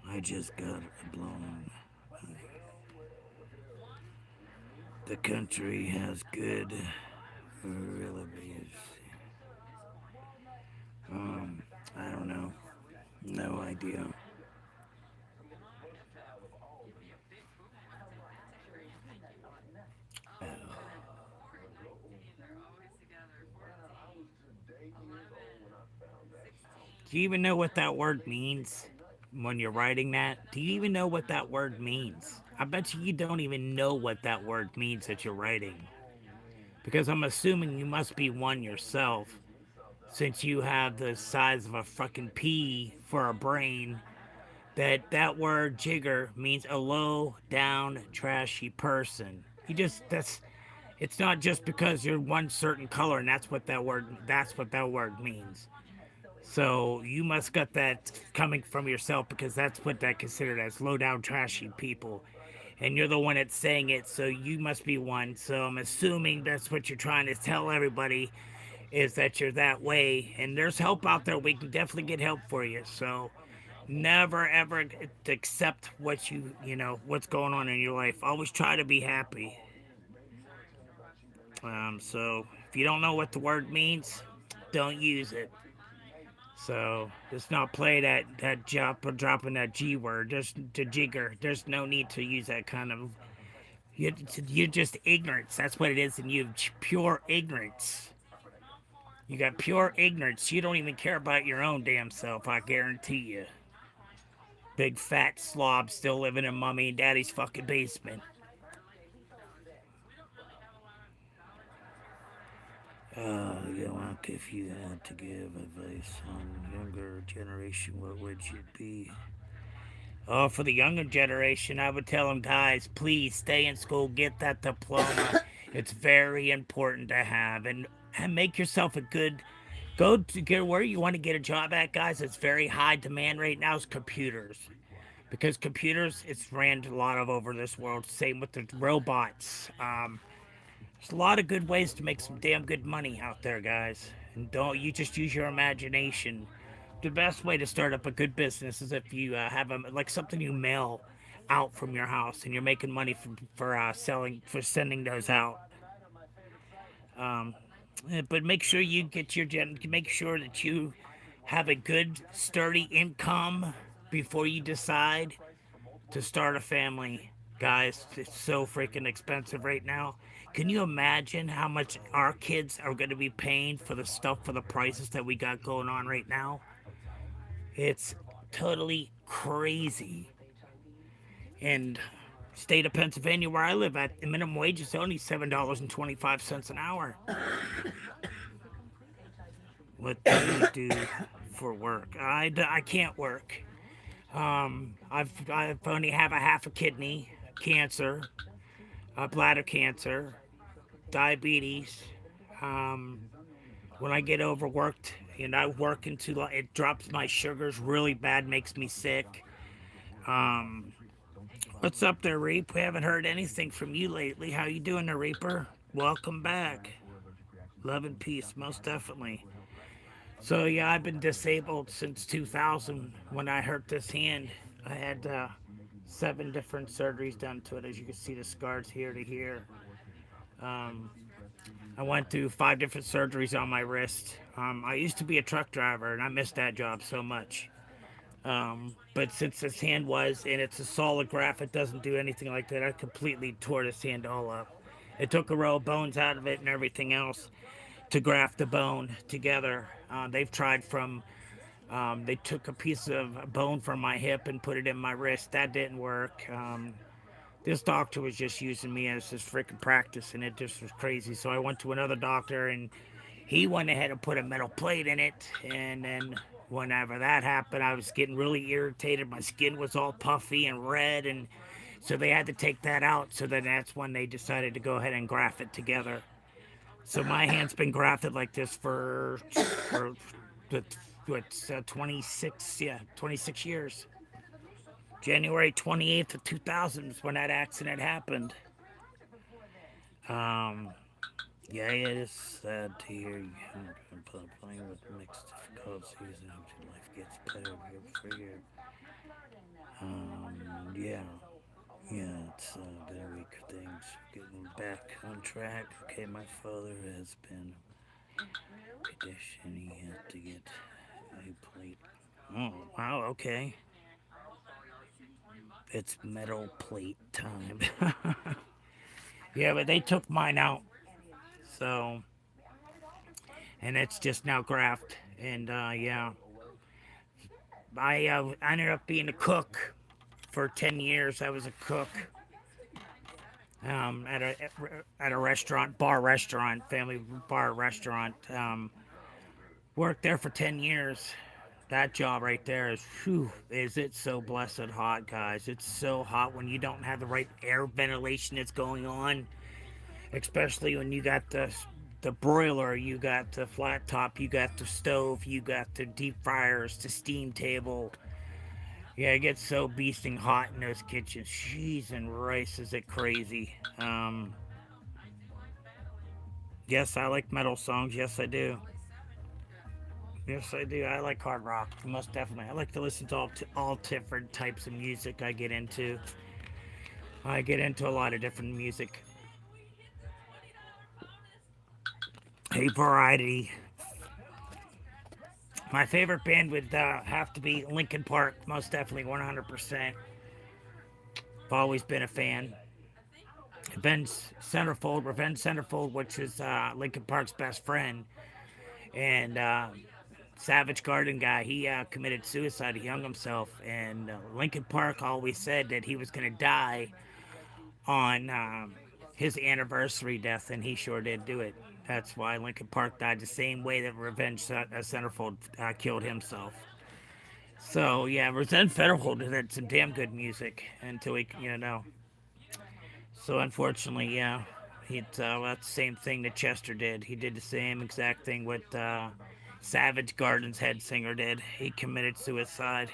I just got blown. The country has good relatives. Um, I don't know. No idea. Do you even know what that word means when you're writing that? Do you even know what that word means? I bet you don't even know what that word means that you're writing. Because I'm assuming you must be one yourself, since you have the size of a fucking pea for a brain. That word jigger means a low down trashy person. You just that's it's not just because you're one certain color and that's what that word means. So you must got that coming from yourself because that's what that considered as low down trashy people. And you're the one that's saying it, so you must be one. So I'm assuming that's what you're trying to tell everybody is that you're that way. And there's help out there. We can definitely get help for you. So never ever accept what's going on in your life. Always try to be happy. So if you don't know what the word means, don't use it. So let's not play that jump or dropping that G word. Just to jigger. There's no need to use that kind of. You're just ignorance. That's what it is, and you pure ignorance. You got pure ignorance. You don't even care about your own damn self. I guarantee you. Big fat slob still living in mommy and daddy's fucking basement. If you had to give advice on younger generation, what would you be? Oh, for the younger generation, I would tell them, guys, please stay in school, get that diploma. It's very important to have, and make yourself a good. Go to get where you want to get a job at, guys. It's very high demand right now. Is computers because computers it's ran a lot of over this world. Same with the robots. There's a lot of good ways to make some damn good money out there, guys. And don't you just use your imagination. The best way to start up a good business is if you have like something you mail out from your house and you're making money for sending those out. Um, but make sure you make sure that you have a good sturdy income before you decide to start a family. Guys, it's so freaking expensive right now. Can you imagine how much our kids are going to be paying for the stuff for the prices that we got going on right now? It's totally crazy. And state of Pennsylvania, where I live at, the minimum wage is only $7.25 an hour. What do you do for work? I can't work. I've only have a half a kidney, cancer, bladder cancer, diabetes. Um, when I get overworked and I work into it drops my sugars really bad, makes me sick. Um, what's up there, Reap? We haven't heard anything from you lately. How you doing, there, Reaper? Welcome back. Love and peace, most definitely. So yeah, I've been disabled since 2000 when I hurt this hand. I had 7 different surgeries done to it, as you can see the scars here to here. Um, I went through 5 different surgeries on my wrist. I used to be a truck driver, and I missed that job so much. But since this hand was, and it's a solid graft, it doesn't do anything like that. I completely tore this hand all up. It took a row of bones out of it and everything else to graft the bone together. They've tried from They took a piece of bone from my hip and put it in my wrist. That didn't work. This doctor was just using me as his freaking practice, and it just was crazy. So I went to another doctor, and he went ahead and put a metal plate in it. And then whenever that happened, I was getting really irritated. My skin was all puffy and red, and so they had to take that out. So then that's when they decided to go ahead and graft it together. So my hand's been grafted like this for what's 26, yeah, 26 years. January 28th of 2000 is when that accident happened. Um, yeah, it is sad to hear you playing with mixed difficulties and life gets better for year. Yeah, yeah, it's been a week of things getting back on track. Okay, my father has been conditioned. He has to get a plate. Oh, wow, okay. It's metal plate time. Yeah, but they took mine out. So, and it's just now graft. And yeah, I ended up being a cook for 10 years. I was a cook at a restaurant, bar restaurant, family bar restaurant. Worked there for 10 years. That job right there is, whew, is it so blessed hot, guys. It's so hot when you don't have the right air ventilation that's going on, especially when you got the broiler, you got the flat top, you got the stove, you got the deep fryers, the steam table. Yeah, it gets so beasting hot in those kitchens. Cheese and rice, is it crazy? Yes, I like metal songs. Yes, I do. Yes, I do. I like hard rock, most definitely. I like to listen to all different types of music. I get into a lot of different music, a variety. My favorite band would have to be Linkin Park, most definitely, 100%. I've always been a fan. Revenge Centerfold, which is Linkin Park's best friend, and Savage Garden guy, he committed suicide. He hung himself, and Linkin Park always said that he was going to die on his anniversary death, and he sure did do it. That's why Linkin Park died the same way that Revenge Centerfold killed himself. So yeah, Revenge Centerfold did some damn good music until he. So unfortunately, yeah, that's the same thing that Chester did. He did the same exact thing with Savage Garden's head singer did. He committed suicide.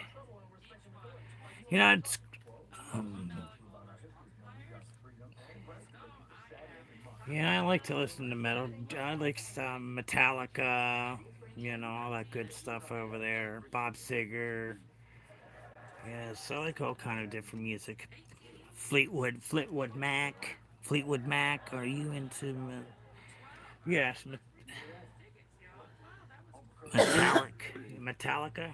You know, it's um, yeah, I like to listen to metal. I like some Metallica, all that good stuff over there. Bob Seger. Yes, I like all kind of different music. Fleetwood Mac. Are you into? Yes, Metallica.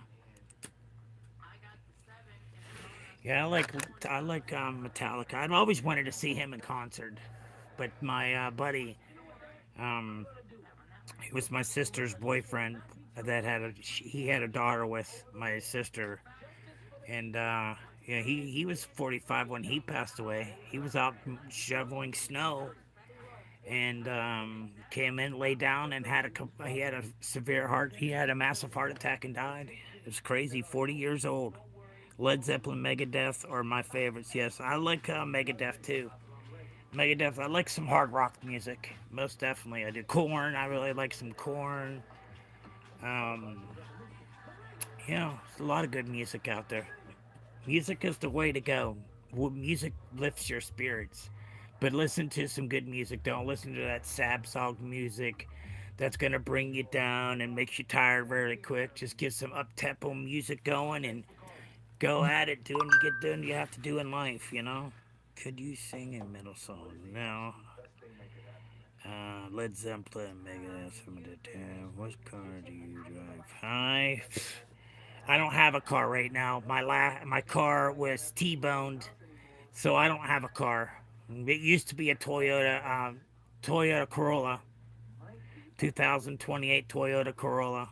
Yeah, I like Metallica. I've always wanted to see him in concert, but my buddy, um, he was my sister's boyfriend he had a daughter with my sister, and yeah, he was 45 when he passed away. He was out shoveling snow and came in, lay down, and he had a massive heart attack and died. It was crazy. 40 years old. Led Zeppelin, Megadeth are my favorites. Yes, I like Megadeth too. Megadeth. I like some hard rock music. Most definitely, I do. Corn. I really like some Corn. Um, there's a lot of good music out there. Music is the way to go. Music lifts your spirits. But listen to some good music. Don't listen to that sad song music that's going to bring you down and makes you tired very quick. Just get some up tempo music going and go at it. Doing you have to do in life. Could you sing a metal song? No. Led Zeppelin, Megadeth, some of the time. What car do you drive? I don't have a car right now. My car was T-boned, so I don't have a car. It used to be a Toyota Corolla, 2028 Toyota Corolla.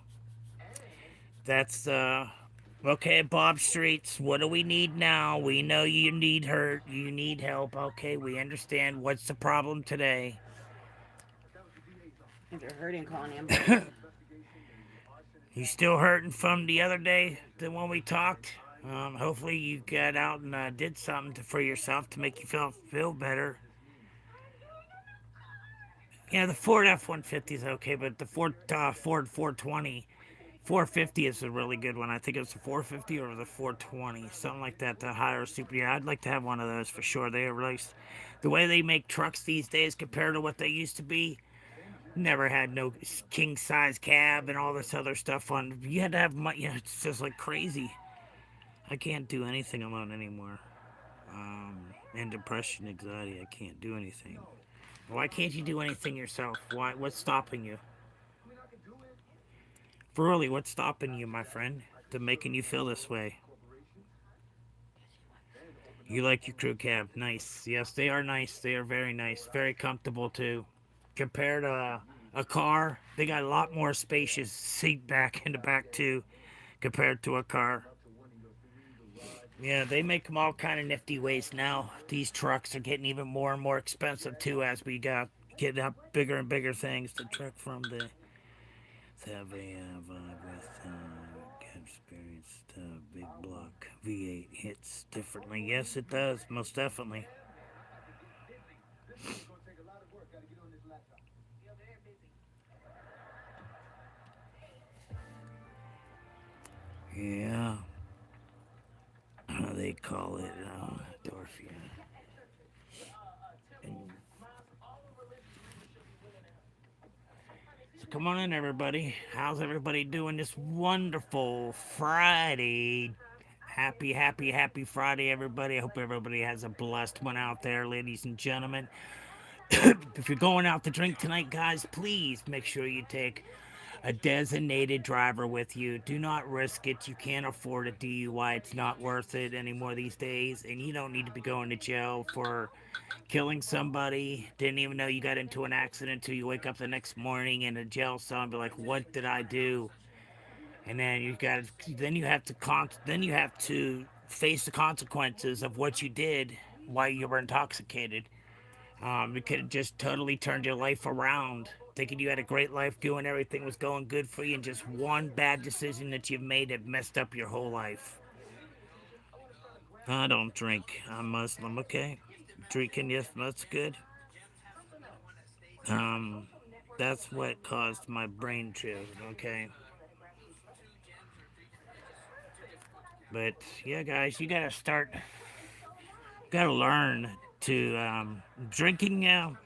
That's okay, Bob Streets. What do we need now? We know you need hurt. You need help. Okay, we understand. What's the problem today? If you're hurting, call an ambulance. You still hurting from the other day, the one we talked? Hopefully you got out and did something for yourself to make you feel better. Yeah, the Ford F-150 is okay, but the Ford 420, 450 is a really good one. I think it's the 450 or the 420, something like that. The higher super. Yeah, I'd like to have one of those for sure. They are really, the way they make trucks these days compared to what they used to be. Never had no king size cab and all this other stuff on. You had to have money. Yeah, it's just like crazy. I can't do anything alone anymore. And depression, anxiety, I can't do anything. Why can't you do anything yourself? Why? What's stopping you? Really, what's stopping you, my friend? To making you feel this way? You like your crew cab? Nice. Yes, they are nice. They are very nice. Very comfortable too. Compared to a car, they got a lot more spacious seat back in the back too, compared to a car. Yeah, they make them all kind of nifty ways now. These trucks are getting even more and more expensive too as we got get up bigger and bigger things. The truck from the have a vibe with experienced big block V8 hits differently. Yes, it does, most definitely. Yeah, they call it Dorfia. And so come on in, everybody. How's everybody doing this wonderful Friday? Happy, happy, happy Friday, everybody. I hope everybody has a blessed one out there, ladies and gentlemen. If you're going out to drink tonight, guys, please make sure you take a designated driver with you. Do not risk it. You can't afford a DUI. It's not worth it anymore these days. And you don't need to be going to jail for killing somebody. Didn't even know you got into an accident until you wake up the next morning in a jail cell and be like, what did I do? And then then you have to face the consequences of what you did while you were intoxicated. You could have just totally turned your life around, thinking you had a great life, doing everything was going good for you, and just one bad decision that you've made that messed up your whole life. I don't drink. I'm Muslim, okay? Drinking, yes, that's good. Um, that's what caused my brain to, okay? But yeah, guys, you gotta learn to, drinking now.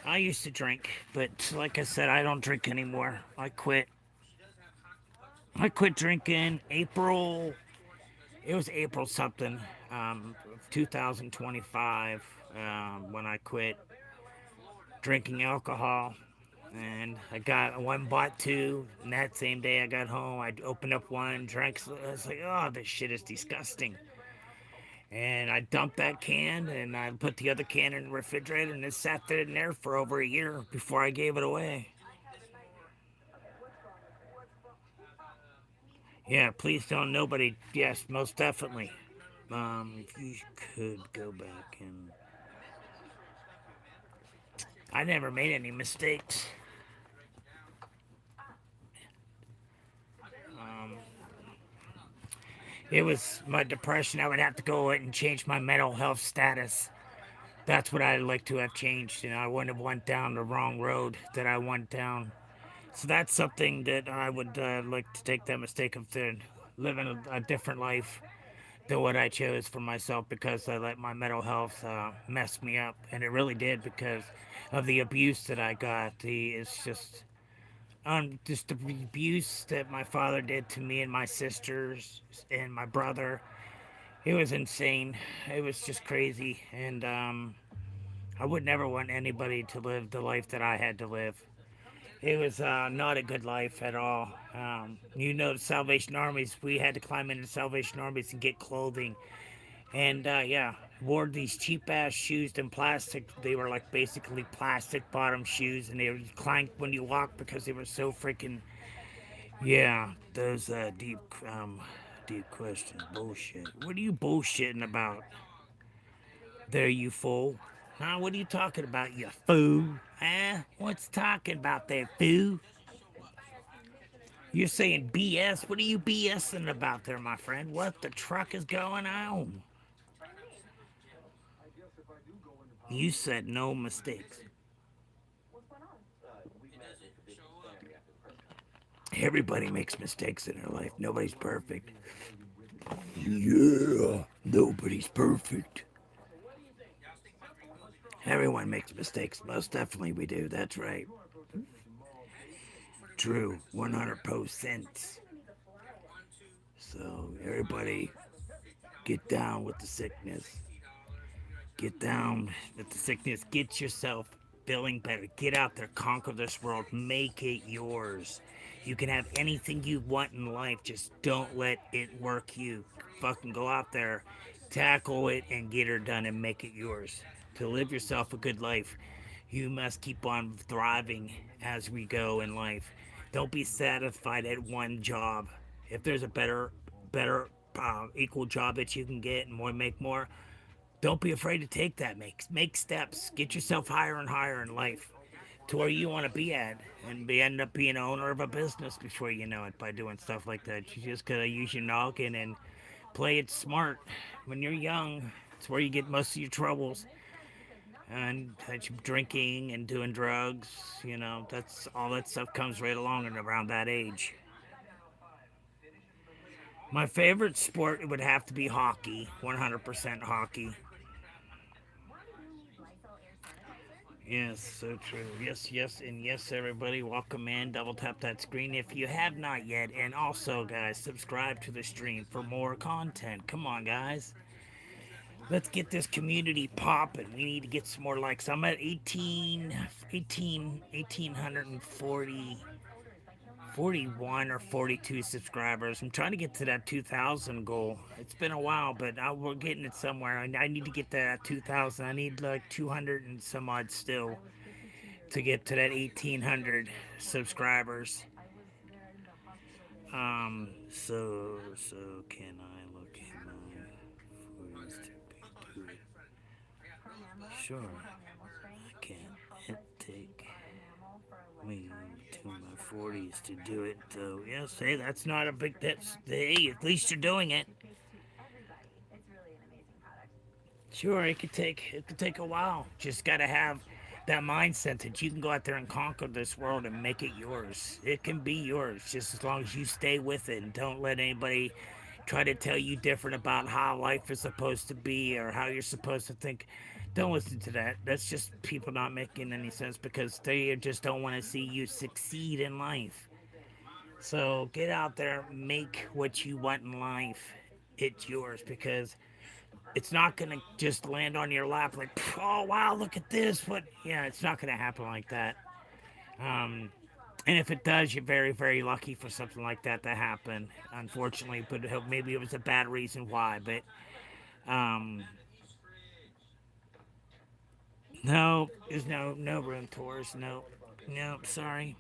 I used to drink, but like I said, I don't drink anymore. I quit drinking April. It was April something, 2025, when I quit drinking alcohol. And I went and bought two. And that same day I got home, I opened up one, drank. I was like, oh, this shit is disgusting. And I dumped that can and I put the other can in the refrigerator and it sat there in there for over a year before I gave it away. Yeah, please don't nobody. Yes, most definitely. If you could go back and I never made any mistakes. Um, it was my depression. I would have to go and change my mental health status. That's what I'd like to have changed. I wouldn't have went down the wrong road that I went down. So that's something that I would like to take that mistake of living a different life than what I chose for myself because I let my mental health mess me up, and it really did because of the abuse that I got. It's just the abuse that my father did to me and my sisters and my brother. It was insane. It was just crazy, and I would never want anybody to live the life that I had to live. It was not a good life at all. The Salvation Armies, we had to climb into Salvation Armies and get clothing. And yeah, wore these cheap ass shoes and plastic. They were like basically plastic bottom shoes, and they would clank when you walk because they were so freaking Yeah, those deep questions. Bullshit. What are you bullshitting about? There, you fool. Huh? What are you talking about, you fool? Huh? What's talking about there, fool? You're saying BS? What are you BSing about there, my friend? What the truck is going on? You said no mistakes. Everybody makes mistakes in their life. Nobody's perfect. Yeah, nobody's perfect. Everyone makes mistakes. Most definitely we do. That's right. True. 100%. So, everybody get down with the sickness. Get down with the sickness. Get yourself feeling better. Get out there. Conquer this world. Make it yours. You can have anything you want in life. Just don't let it work you. Fucking go out there, tackle it, and get her done and make it yours. To live yourself a good life, you must keep on thriving as we go in life. Don't be satisfied at one job. If there's a better equal job that you can get and more make more, don't be afraid to take that. Make steps. Get yourself higher and higher in life to where you want to be at, and end up being an owner of a business before you know it by doing stuff like that. You just gotta use your noggin and play it smart. When you're young, it's where you get most of your troubles. And drinking and doing drugs, that's all that stuff comes right along and around that age. My favorite sport would have to be hockey, 100% hockey. Yes, so true. Yes, yes, and yes, everybody. Welcome in. Double tap that screen if you have not yet. And also, guys, subscribe to the stream for more content. Come on, guys. Let's get this community popping. We need to get some more likes. I'm at 1,840, 41 or 42 subscribers. I'm trying to get to that 2,000 goal. It's been a while, but we're getting it somewhere. I need to get to that 2,000. I need like 200 and some odd still to get to that 1,800 subscribers. So can I look at my photos to be do it? Sure, I can. It take me to my 40s to do it, though. Yes, hey, that's not a big. That's hey, at least you're doing it. Sure, it could take a while. Just gotta have that mindset that you can go out there and conquer this world and make it yours. It can be yours just as long as you stay with it and don't let anybody try to tell you different about how life is supposed to be or how you're supposed to think. Don't listen to that. That's just people not making any sense because they just don't want to see you succeed in life. So get out there, make what you want in life. It's yours because it's not gonna just land on your lap like, oh wow, look at this. What? Yeah, it's not gonna happen like that. Um, and if it does, you're very, very lucky for something like that to happen. Unfortunately, but maybe it was a bad reason why. But um, no, there's no room tours. No, no, sorry.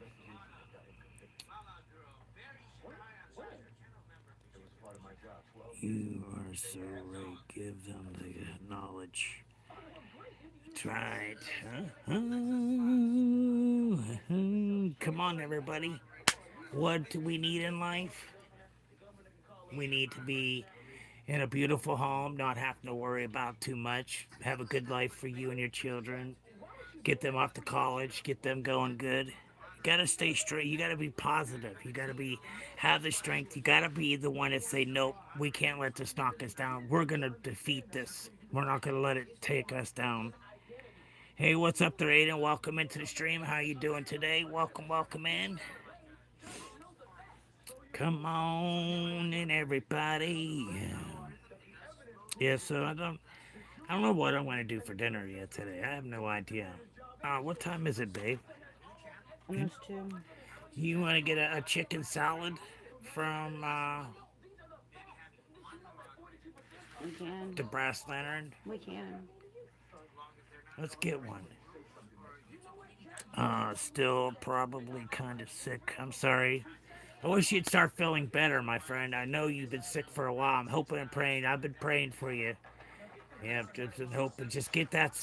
You are so right. Give them the knowledge. That's right. Come on, everybody. What do we need in life? We need to be in a beautiful home, not having to worry about too much. Have a good life for you and your children. Get them off to college. Get them going good. You gotta stay straight. You gotta be positive. You gotta have the strength. You gotta be the one that say, nope, we can't let this knock us down. We're gonna defeat this. We're not gonna let it take us down. Hey, what's up there, Aiden? Welcome into the stream. How you doing today? Welcome, welcome in. Come on in, everybody. Yeah, so I don't know what I'm gonna do for dinner yet today. I have no idea. What time is it, babe? Almost two. You want to get a chicken salad from We can. the Brass Lantern? We can. Let's get one. Still probably kind of sick. I'm sorry. I wish you'd start feeling better, my friend. I know you've been sick for a while. I'm hoping and praying. I've been praying for you. Yeah, just hoping. Just get that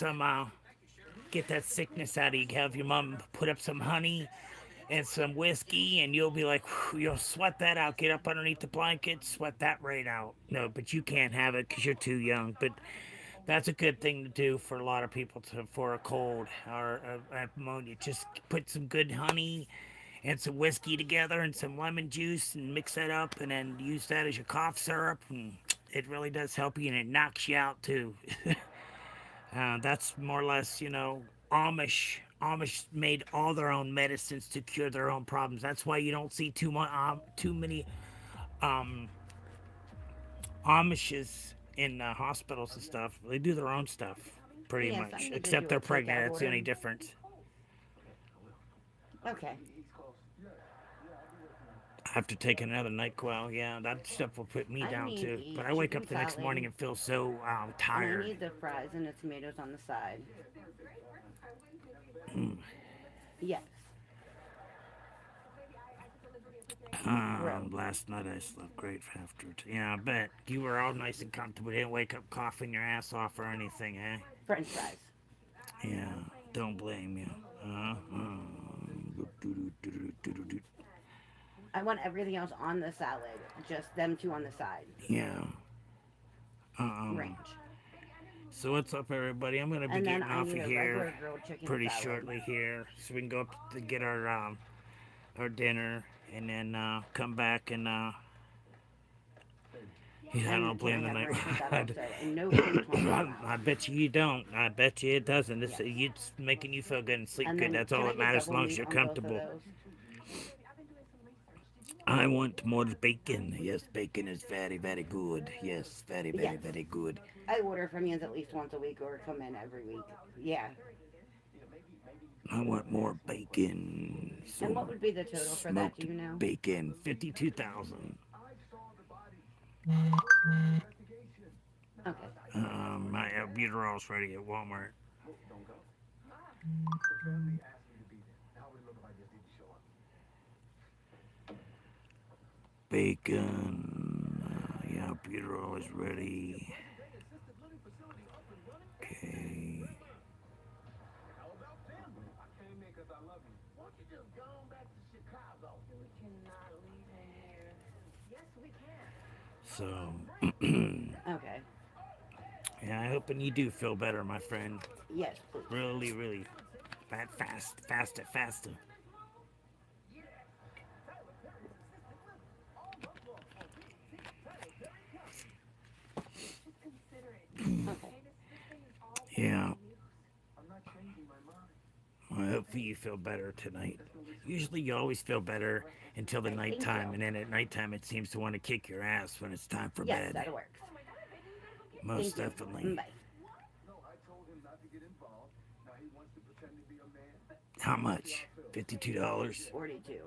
sickness out of you. Have your mom put up some honey and some whiskey, and you'll be like, you'll sweat that out. Get up underneath the blanket, sweat that right out. No, but you can't have it because you're too young. But that's a good thing to do for a lot of people for a cold or a pneumonia. Just put some good honey and some whiskey together and some lemon juice and mix that up, and then use that as your cough syrup. And it really does help you, and it knocks you out too. That's more or less, Amish made all their own medicines to cure their own problems. That's why you don't see too many um, Amishes in hospitals and stuff. They do their own stuff, pretty Yes, I much. need to Except do a they're pregnant. takeout That's the order. only difference. Okay. I have to take another NyQuil. Yeah, that stuff will put me I down need too. a But I wake chicken up the next morning salad, and feel so and I tired. need the fries and the tomatoes on the side. Mm. Yes. Gross. Last night I slept great after. Yeah, I bet you were all nice and comfortable. Didn't wake up coughing your ass off or anything, eh? French fries. Yeah, don't blame you. I want everything else on the salad, just them two on the side. Yeah. Um. Range. So what's up, everybody? I'm gonna be And then getting I off need of a here regular grilled chicken pretty salad. shortly here, so we can go up to get our dinner, and then come back and yeah, I And don't can I blame the have night. rice with that also? And no fruits on the I meadowhouse. bet you don't. I bet you it doesn't. Yes. It's making you feel good and sleep And good. then That's can all I that get matters as double long as meat you're on both of comfortable. those? I want more bacon. Yes, bacon is very, very good. Yes, very, very, Yes. very good. I order from you at least once a week or come in every week. Yeah. I want more bacon. And what Some would be the total for that? Do smoked you know? bacon. 52,000. Okay. My albuterol's ready at Walmart. Bacon. Yeah, albuterol is ready. Okay. So, Okay. yeah, I hope and you do feel better, my friend. Yes, please. Really, really. Faster, faster. Okay. Yeah, I hope you feel better tonight. Usually, you always feel better until the I think so. nighttime, and then at nighttime, it seems to want to kick your ass when it's time for Yes, bed. that works. Most Thank you. definitely. Bye. How much? $52. 42.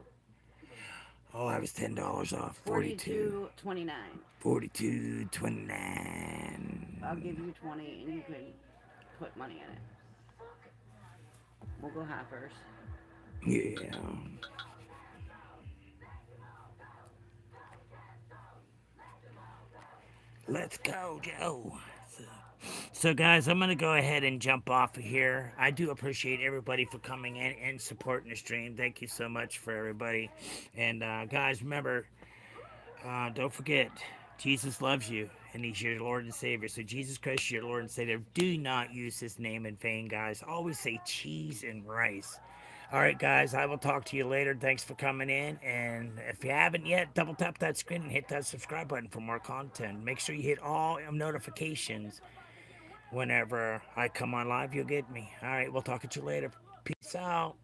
Oh, I was $10 off. 42. 42.29. 42.29. I'll give you 20 and you can put money in it. We'll go half first. Yeah. Let's go, Joe. So, guys, I'm going to go ahead and jump off of here. I do appreciate everybody for coming in and supporting the stream. Thank you so much for everybody. And, guys, remember, don't forget, Jesus loves you and he's your Lord and Savior. So, Jesus Christ is your Lord and Savior. Do not use his name in vain, guys. Always say cheese and rice. All right, guys, I will talk to you later. Thanks for coming in. And if you haven't yet, double tap that screen and hit that subscribe button for more content. Make sure you hit all notifications. Whenever I come on live, you'll get me. All right, we'll talk to you later. Peace out.